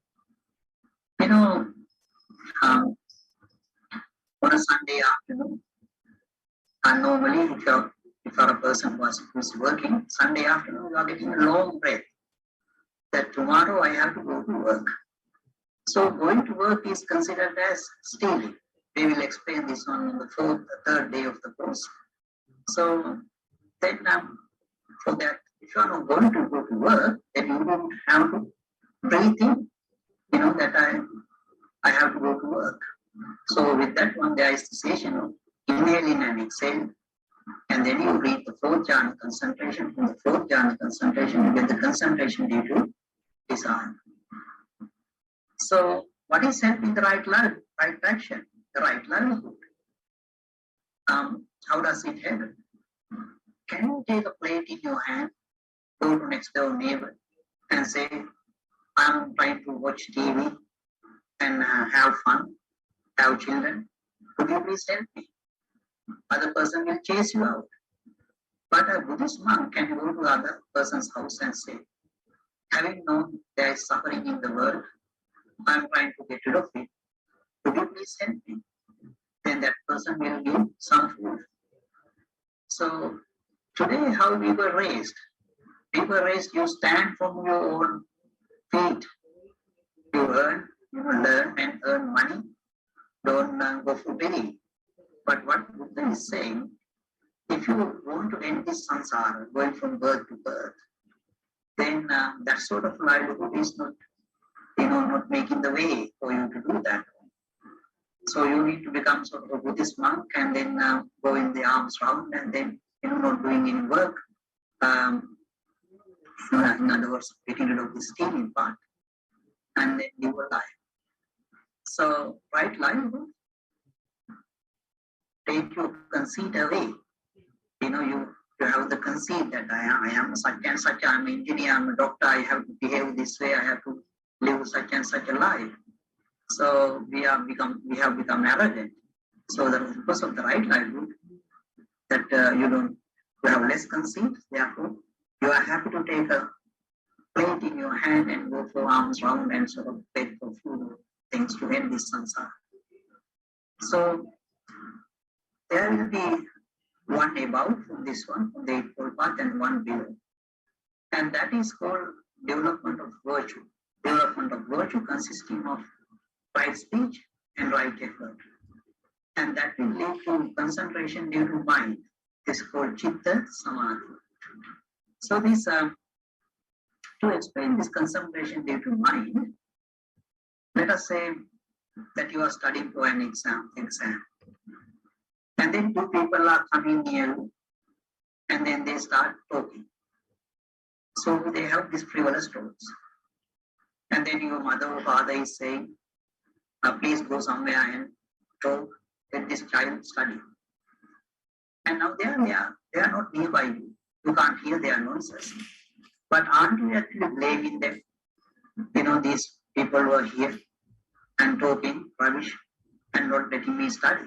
On a Sunday afternoon, and normally if you're a person who's working, Sunday afternoon you are getting a long breath that tomorrow I have to go to work. So going to work is considered as stealing. We will explain this on the third day of the course. So then for that, if you are not going to go to work, then you don't have to breathe in, that I have to go to work. So with that one, there is the cessation of inhaling and exhaling. And then you reach the fourth jhana concentration. From the fourth jhana concentration, you get the concentration due to desire. So what is helping the right action, the right livelihood? How does it happen? Can you take a plate in your hand, go to next door neighbor and say, I'm trying to watch TV and have fun, have children. Could you please help me? Other person will chase you out. But a Buddhist monk can go to other person's house and say, having known there is suffering in the world, I'm trying to get rid of it. Could you please help me? Then that person will give some food. So today, how we were raised? We were raised, you stand from your own feet. You learn and earn money. Don't go for pity. But what Buddha is saying, if you want to end this samsara, going from birth to birth, then that sort of livelihood is not, not making the way for you to do that. So you need to become sort of a Buddhist monk and then go in the arms round and then, not doing any work. In other words, getting rid of the stealing part and then live a life. So right livelihood, take your conceit away. You have the conceit that I am such and such, I'm an engineer, I'm a doctor, I have to behave this way, I have to live such and such a life. So we have become arrogant. So the purpose of the right livelihood, that you have less conceit, therefore you are happy to take a plate in your hand and go for arms round and sort of beg for food or things to end this samsara. So there will be one above from this one, from the Eightfold Path, and one below. And that is called development of virtue. Development of virtue consisting of right speech and right effort. And that will lead to concentration due to mind. This is called Chitta Samadhi. So this, to explain this concentration due to mind, let us say that you are studying for an exam, and then two people are coming near you, and then they start talking. So they have these frivolous talks. And then your mother or father is saying, please go somewhere and talk, let this child study. And now they are not nearby you. You can't hear their nonsense. But aren't you actually blaming them? You know, these people who are here and talking rubbish and not letting me study.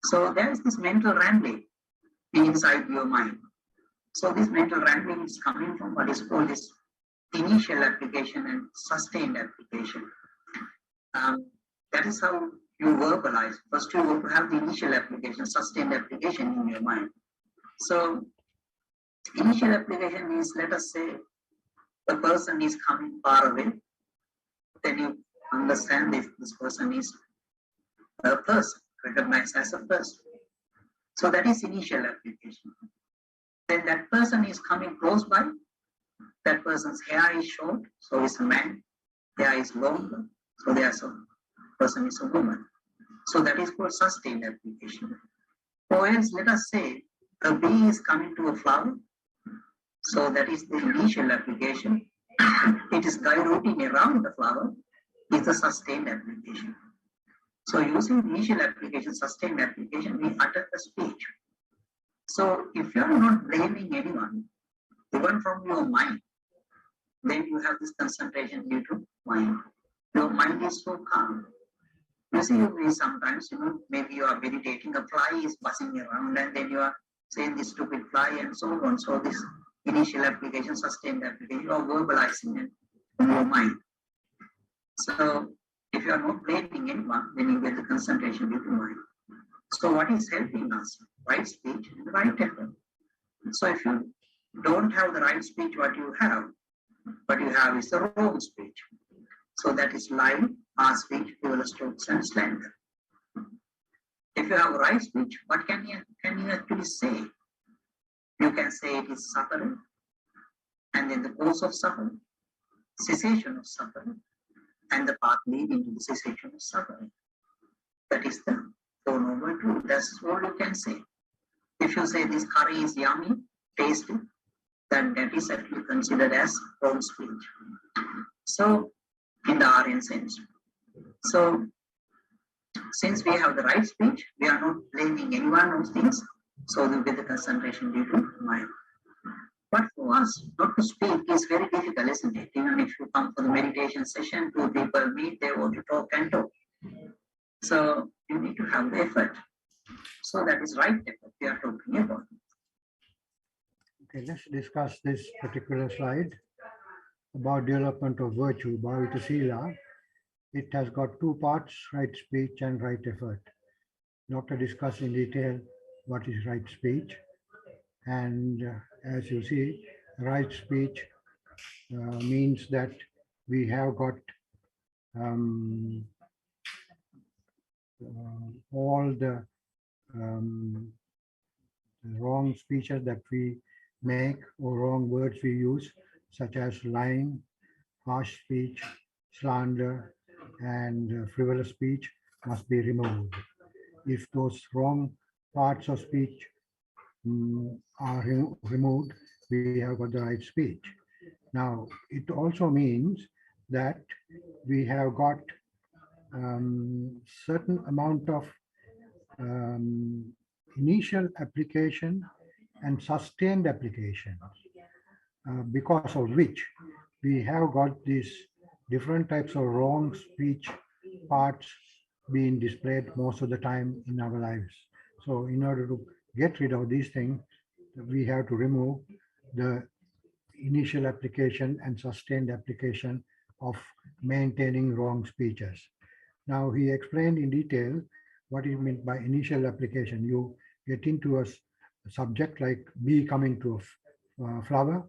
So there is this mental rambling inside your mind. So this mental rambling is coming from what is called this initial application and sustained application. That is how you verbalize. First you want to have the initial application, sustained application in your mind. So initial application is, let us say, the person is coming far away, then you understand if this person is a person, recognized as a person. So that is initial application. Then that person is coming close by, that person's hair is short, so it's a man, hair is long, so there's a person is a woman. So that is called sustained application. Or else, let us say, a bee is coming to a flower, so that is the initial application. It is gyrating around the flower, is the sustained application. So using initial application, sustained application, we utter the speech. So if you are not blaming anyone, even from your mind, then you have this concentration due to mind. Your mind is so calm. You see, sometimes, maybe you are meditating, a fly is buzzing around, and then you are saying this stupid fly and so on. So this initial application, sustained application, you are verbalizing it in your mind. So if you are not blaming anyone, then you get the concentration due to mind. So what is helping us? Right speech and right effort. So if you don't have the right speech, what you have is the wrong speech. So that is lie, harsh speech, frivolous talks, and slander. If you have right speech, what can you actually say? You can say it is suffering, and then the cause of suffering, cessation of suffering, and the path leading to the cessation of suffering. That is the Four Noble Truths. That's all you can say. If you say this curry is yummy, tasty, then that is actually considered as wrong speech. So, in the Aryan sense. So, since we have the right speech, we are not blaming anyone of things, so there will be the concentration due to mind. But for us, not to speak is very difficult, isn't it? Even if you come for the meditation session, two people meet, they want to talk and talk. So, you need to have the effort. So that is right effort we are talking about. Okay, let's discuss this particular slide about development of virtue, Bhavita Sila. It has got two parts, right speech and right effort. Dr. discussed in detail what is right speech. And as you see, right speech means that we have got all the wrong speeches that we make or wrong words we use, such as lying, harsh speech, slander, and frivolous speech must be removed. If those wrong parts of speech are removed, we have got the right speech. Now, it also means that we have got certain amount of initial application and sustained application, because of which we have got these different types of wrong speech parts being displayed most of the time in our lives. So in order to get rid of these things, we have to remove the initial application and sustained application of maintaining wrong speeches. Now he explained in detail what is meant by initial application. You get into a subject like bee coming to a flower,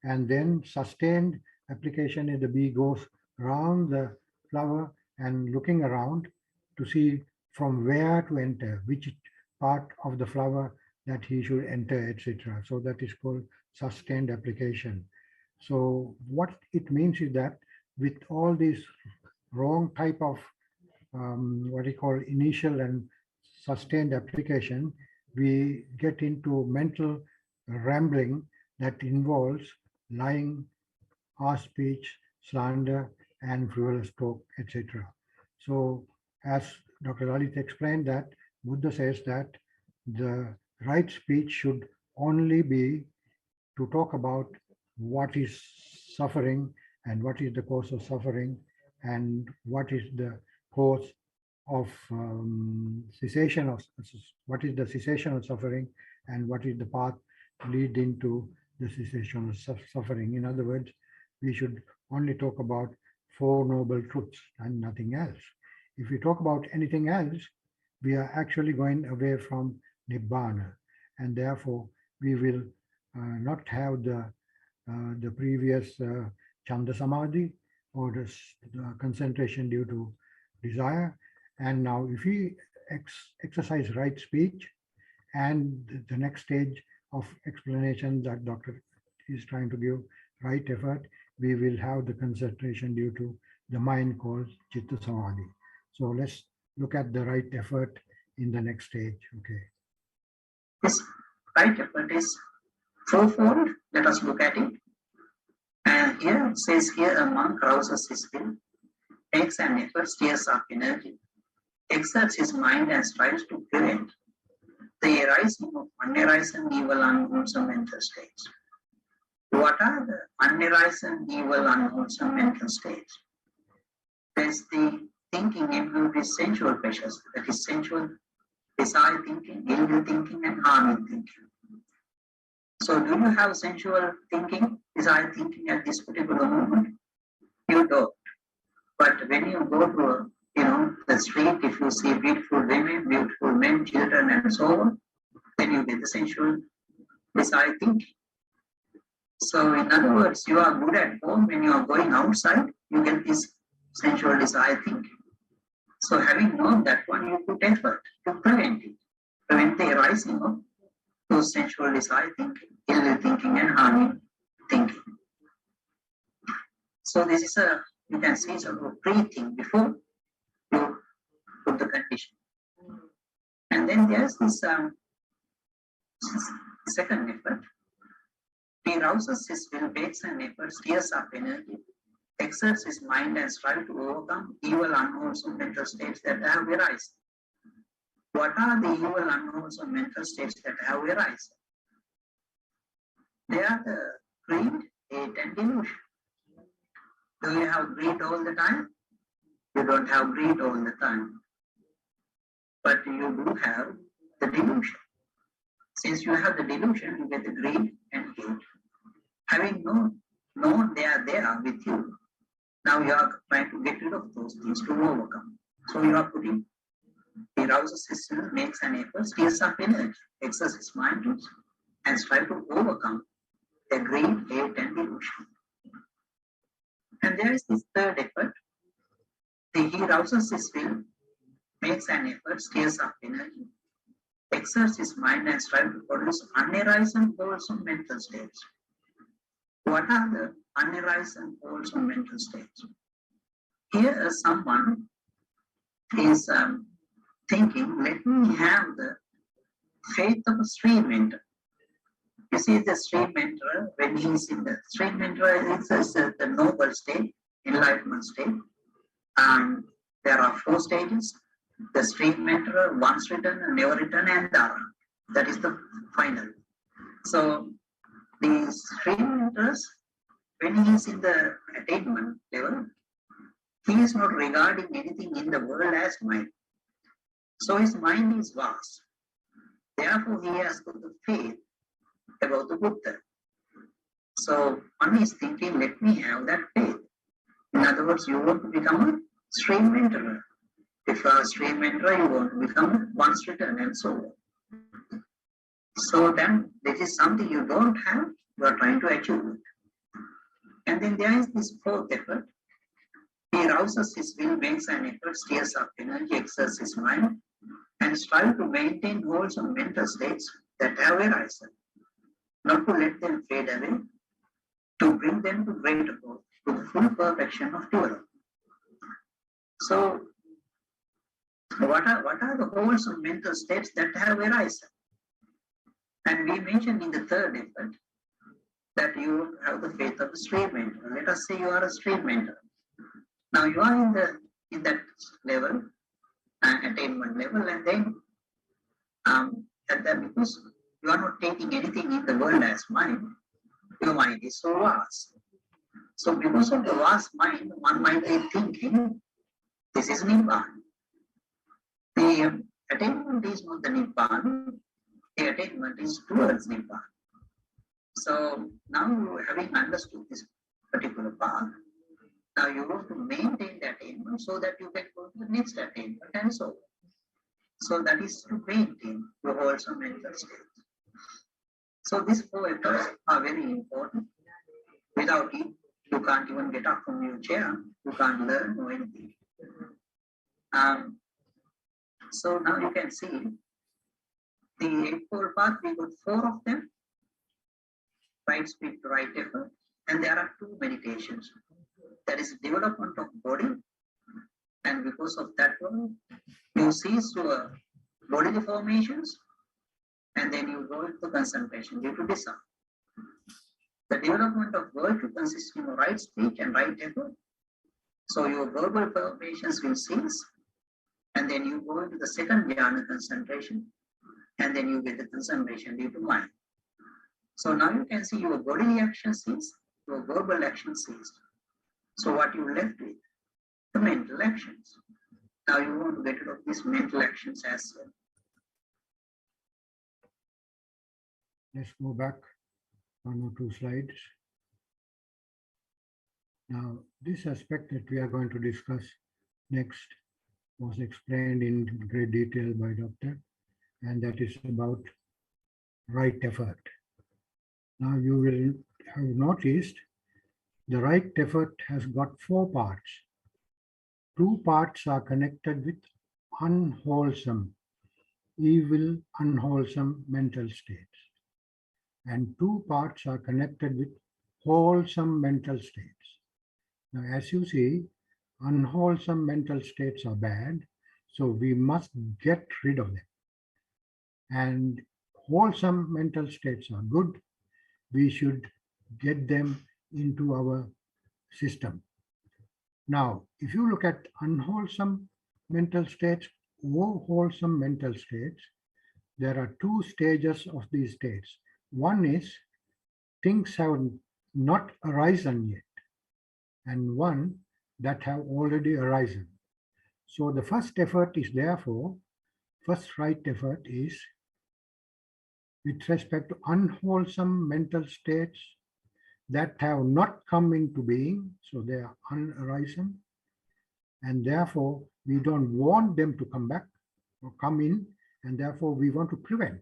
and then sustained application is the bee goes around the flower and looking around to see from where to enter, which part of the flower that he should enter, etc. So that is called sustained application. So what it means is that with all these wrong type of what we call initial and sustained application, we get into mental rambling that involves lying, harsh speech, slander, and frivolous talk, etc. So, as Dr. Lalit explained, that Buddha says that the right speech should only be to talk about what is suffering and what is the cause of suffering and what is the cause of cessation of what is the cessation of suffering and what is the path leading to the cessation of suffering. In other words, we should only talk about Four Noble Truths and nothing else. If we talk about anything else, we are actually going away from Nibbana, and therefore we will not have the previous Chanda Samadhi or the concentration due to desire. And now if we exercise right speech and the next stage of explanation that Dr. is trying to give, right effort, we will have the concentration due to the mind called Chitta Samadhi. So let's look at the right effort in the next stage. Okay. This right effort is fourfold. Let us look at it. And here it says here a monk rouses his will, makes an effort, steers up energy, exerts his mind and strives to prevent the arising of unarisen evil unwholesome mental states. What are the unarisen evil unwholesome mental states? There's the thinking imbued with sensual pleasures, that is sensual desire thinking, ill thinking, and harming thinking. So do you have sensual thinking, desire thinking at this particular moment? You don't. But when you go to the street, if you see beautiful women, beautiful men, children, and so on, then you get the sensual desire thinking. So in other words, you are good at home. When you are going outside, you get this sensual desire thinking. So having known that one, you put effort to prevent it, prevent the arising of those sensual desire thinking, ill thinking, and harming thinking. So this is you can see sort of pre-think before you put the condition. And then there's this second effort. He rouses his will, makes an effort, steers up energy, exerts his mind and strives to overcome evil, unwholesome mental states that have arisen. What are the evil, unwholesome mental states that have arisen? They are the greed, hate, and delusion. Do you have greed all the time? You don't have greed all the time. But you do have the delusion. Since you have the delusion, you get the greed and hate. Having known they are there with you, now you are trying to get rid of those things to overcome. So you are putting, he rouses his will, makes an effort, steers up energy, exerts his mind, and strive to overcome the greed, hate, and delusion. And there is this third effort. He rouses his will, makes an effort, steers up energy, exerts his mind and strives to produce unarisen wholesome mental states. What are the unarisen wholesome mental states? Here someone is thinking, let me have the faith of a stream mentor. You see the stream mentor, when he is in the stream mentor, it's the noble state, enlightenment state. And there are 4 stages. The stream mentor, once written, never written, and Dhara. That is the final. So the stream mentors, when he is in the attainment level, he is not regarding anything in the world as mind. So his mind is vast. Therefore, he has got the faith about the Buddha. So one is thinking, let me have that faith. In other words, you want to become a stream mentor. If you are a stream mentor, you want to become once written, and so on. So then this is something you don't have, you are trying to achieve it. And then there is this 4th effort. He rouses his will, makes an effort, steers up energy, exerts his mind, and strives to maintain wholesome mental states that have arisen, not to let them fade away, to bring them to greater growth, to the full perfection of development. So, what are the wholesome mental states that have arisen? And we mentioned in the third effort that you have the faith of a stream mentor. Let us say you are a stream mentor. Now you are in that level, attainment level, and then because you are not taking anything in the world as mind, your mind is so vast. So because of the vast mind, one might be thinking, this is Nibbana. The attainment is not the Nibbana, the attainment is towards Nibbana. So now having understood this particular path, now you want to maintain the attainment so that you can go to the next attainment and so on. So that is to maintain your wholesome mental state. So these four efforts are very important. Without it, you can't even get up from your chair. You can't learn or anything. So now you can see the Eightfold Path, we got four of them. Right speed to right effort. And there are two meditations. There is development of body. And because of that one, you cease your bodily formations. And then you go into concentration due to desire. The development of virtue consists in right speech and right effort. So your verbal formations will cease. And then you go into the second jhana concentration. And then you get the concentration due to mind. So now you can see your bodily action cease, your verbal action ceased. So what you left with? The mental actions. Now you want to get rid of these mental actions as well. Let's go back 1 or 2 slides. Now, this aspect that we are going to discuss next was explained in great detail by Doctor, and that is about right effort. Now, you will have noticed the right effort has got 4 parts. 2 parts are connected with unwholesome, evil, unwholesome mental states. And 2 parts are connected with wholesome mental states. Now, as you see, unwholesome mental states are bad, so we must get rid of them. And wholesome mental states are good. We should get them into our system. Now, if you look at unwholesome mental states or wholesome mental states, there are 2 stages of these states. One is things have not arisen yet, and one that have already arisen. So the first effort is therefore, first right effort is with respect to unwholesome mental states that have not come into being, so they are unarisen, and therefore we don't want them to come back or come in, and therefore we want to prevent.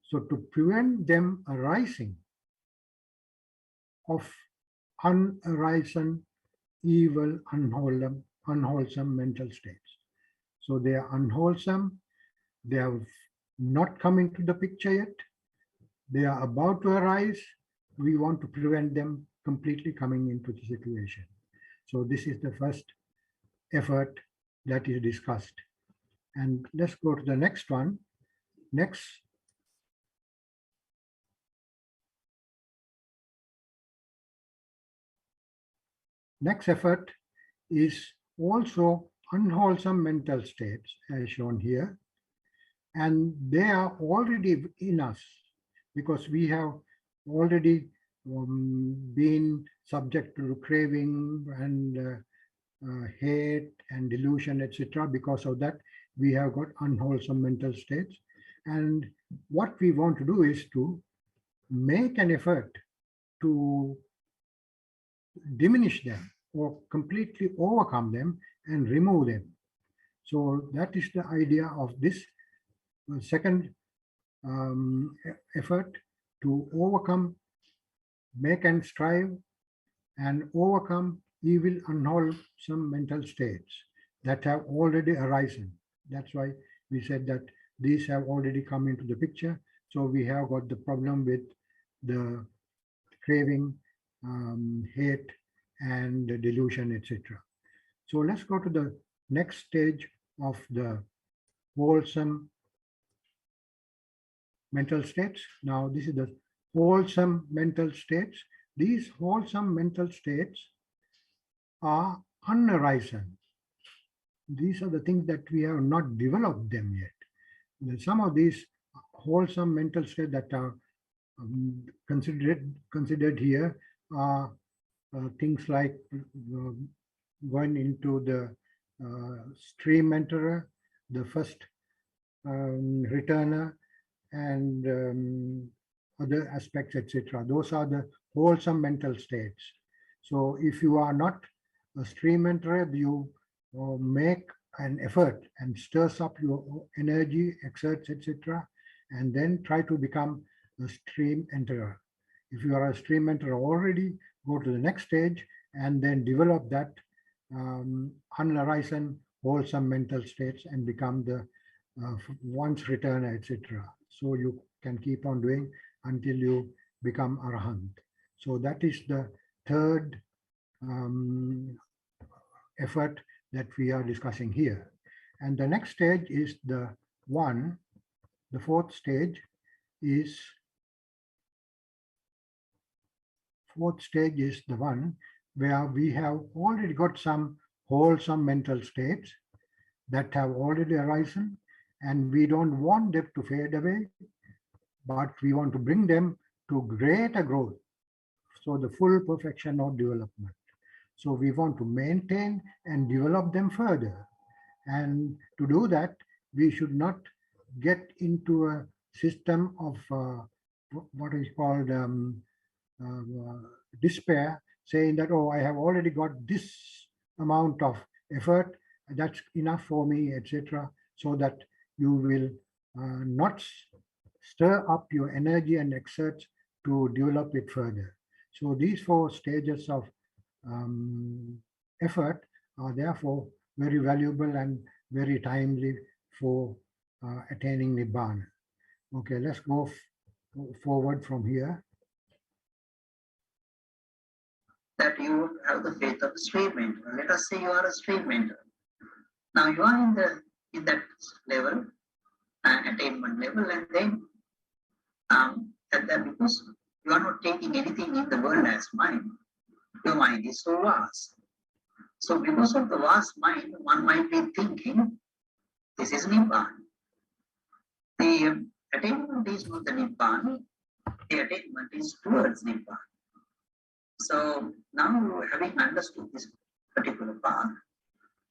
So to prevent them arising of unarisen, evil, unwholesome mental states. So they are unwholesome, they have not come into the picture yet, they are about to arise. We want to prevent them completely coming into the situation. So this is the first effort that is discussed. And let's go to the next one. Next effort is also unwholesome mental states, as shown here. And they are already in us because we have already been subject to craving and hate and delusion, etc. Because of that, we have got unwholesome mental states. And what we want to do is to make an effort to diminish them or completely overcome them and remove them. So that is the idea of this second effort, to overcome, make and strive, and overcome evil, unwholesome mental states that have already arisen. That's why we said that these have already come into the picture. So we have got the problem with the craving, hate, and delusion, etc. So let's go to the next stage of the wholesome mental states. Now, this is the wholesome mental states. These wholesome mental states are unarisen. These are the things that we have not developed them yet. Some of these wholesome mental states that are considered here are things like going into the stream enterer, the first returner, and other aspects, etc. Those are the wholesome mental states. So if you are not a stream enterer, you make an effort and stirs up your energy, exerts, etc., and then try to become a stream enterer. If you are a stream enterer already, go to the next stage and then develop that unarisen wholesome mental states and become the once returner, etc. So you can keep on doing until you become Arahant. So that is the third effort that we are discussing here. And the next stage is the fourth stage is the one where we have already got some wholesome mental states that have already arisen, and we don't want them to fade away, but we want to bring them to greater growth. So the full perfection of development. So we want to maintain and develop them further. And to do that, we should not get into a system of what is called despair, saying that, oh, I have already got this amount of effort, that's enough for me, etc., so that you will not stir up your energy and exert to develop it further. So these four stages of effort are therefore very valuable and very timely for attaining Nibbana. Okay, let's go forward from here. That you have the faith of a stream mentor. Let us say you are a stream mentor. Now you are in that level, attainment level, and then because you are not taking anything in the world as mind, your mind is so vast. So because of the vast mind, one might be thinking, this is Nibbana. The attainment is not the Nibbana, the attainment is towards Nibbana. So now having understood this particular path,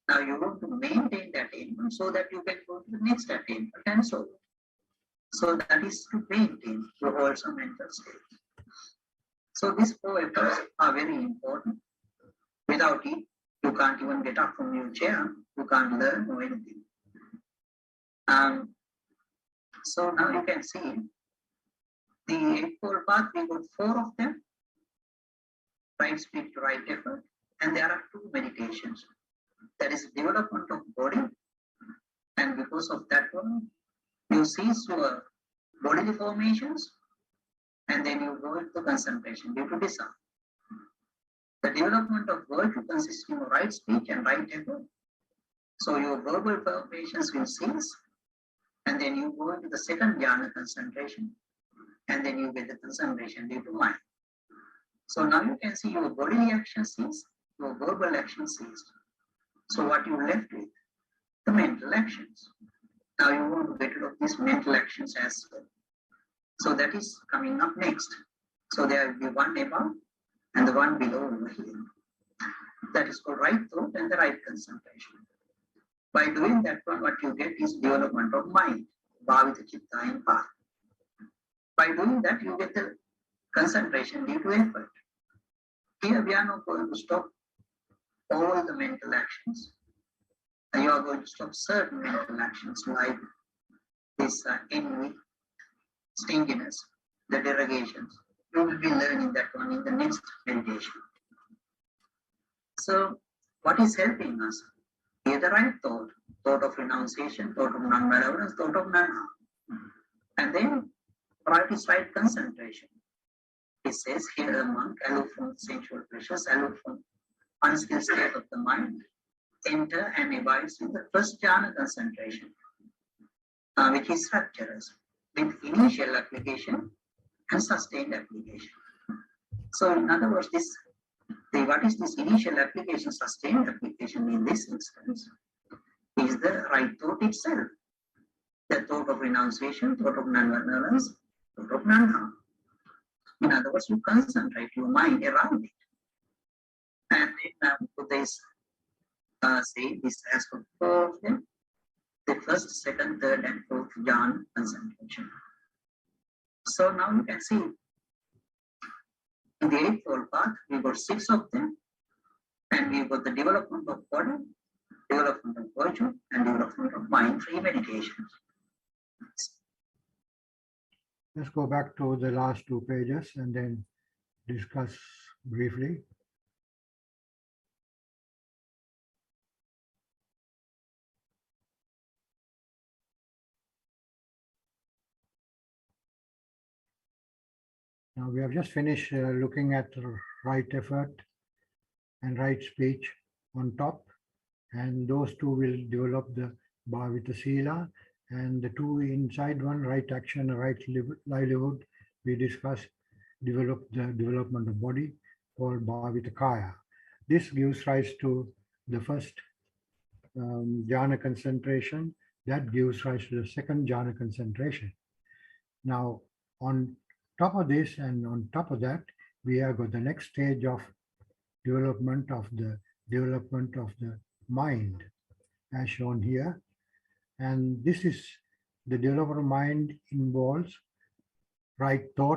now you want to maintain the attainment so that you can go to the next attainment and so on. So that is to maintain your wholesome mental state. So these four efforts are very important. Without it, you can't even get up from your chair. You can't learn or anything. So now you can see the Eightfold Path, we got four of them. Right speed to right effort. And there are two meditations. That is development of body. And because of that one, you cease your bodily formations, and then you go into concentration due to desire. The development of virtue consists of right speech and right effort. So your verbal formations will cease, and then you go into the second jhana concentration, and then you get the concentration due to mind. So now you can see your bodily action cease, your verbal action ceased. So what you left with? The mental actions. Now you want to get rid of these mental actions as well. So that is coming up next. So there will be one above and the one below over here. That is called right thought and the right concentration. By doing that one, what you get is development of mind, bhavita chitta in path. By doing that, you get the concentration due to effort. Here we are not going to stop all the mental actions. You are going to stop certain mental actions like this envy, stinginess, the derogations. You will be learning that one in the next meditation. So what is helping us? Here the right thought, thought of renunciation, thought of non-malevolence, thought of non-harm. And then Right is right concentration. It says here the monk, aloof from sensual pleasures, aloof from unskilled state of the mind, enter and abides in the first jhana concentration, which is rapturous, with initial application and sustained application. So in other words, what is this initial application, sustained application in this instance, is the right thought itself. The thought of renunciation, thought of non-violence, thought of non-harm. In other words, you concentrate your mind around it. And then Buddhists say this has got four of them: the first, second, third, and fourth jhana concentration. So now you can see in the Eightfold Path, we got 6 of them, and we got the development of body, development of virtue, and development of mind-free meditation. Let's go back to the last 2 pages and then discuss briefly. Now we have just finished looking at right effort and right speech on top, and those 2 will develop the Bhavita Sila, and the 2 inside one, right action, right livelihood, we discuss develop the development of body called Bhavita Kaya. This gives rise to the first jhana concentration, that gives rise to the second jhana concentration. Now on top of this and on top of that, we have got the next stage of development of the mind, as shown here. And this is the development of mind involves right thought,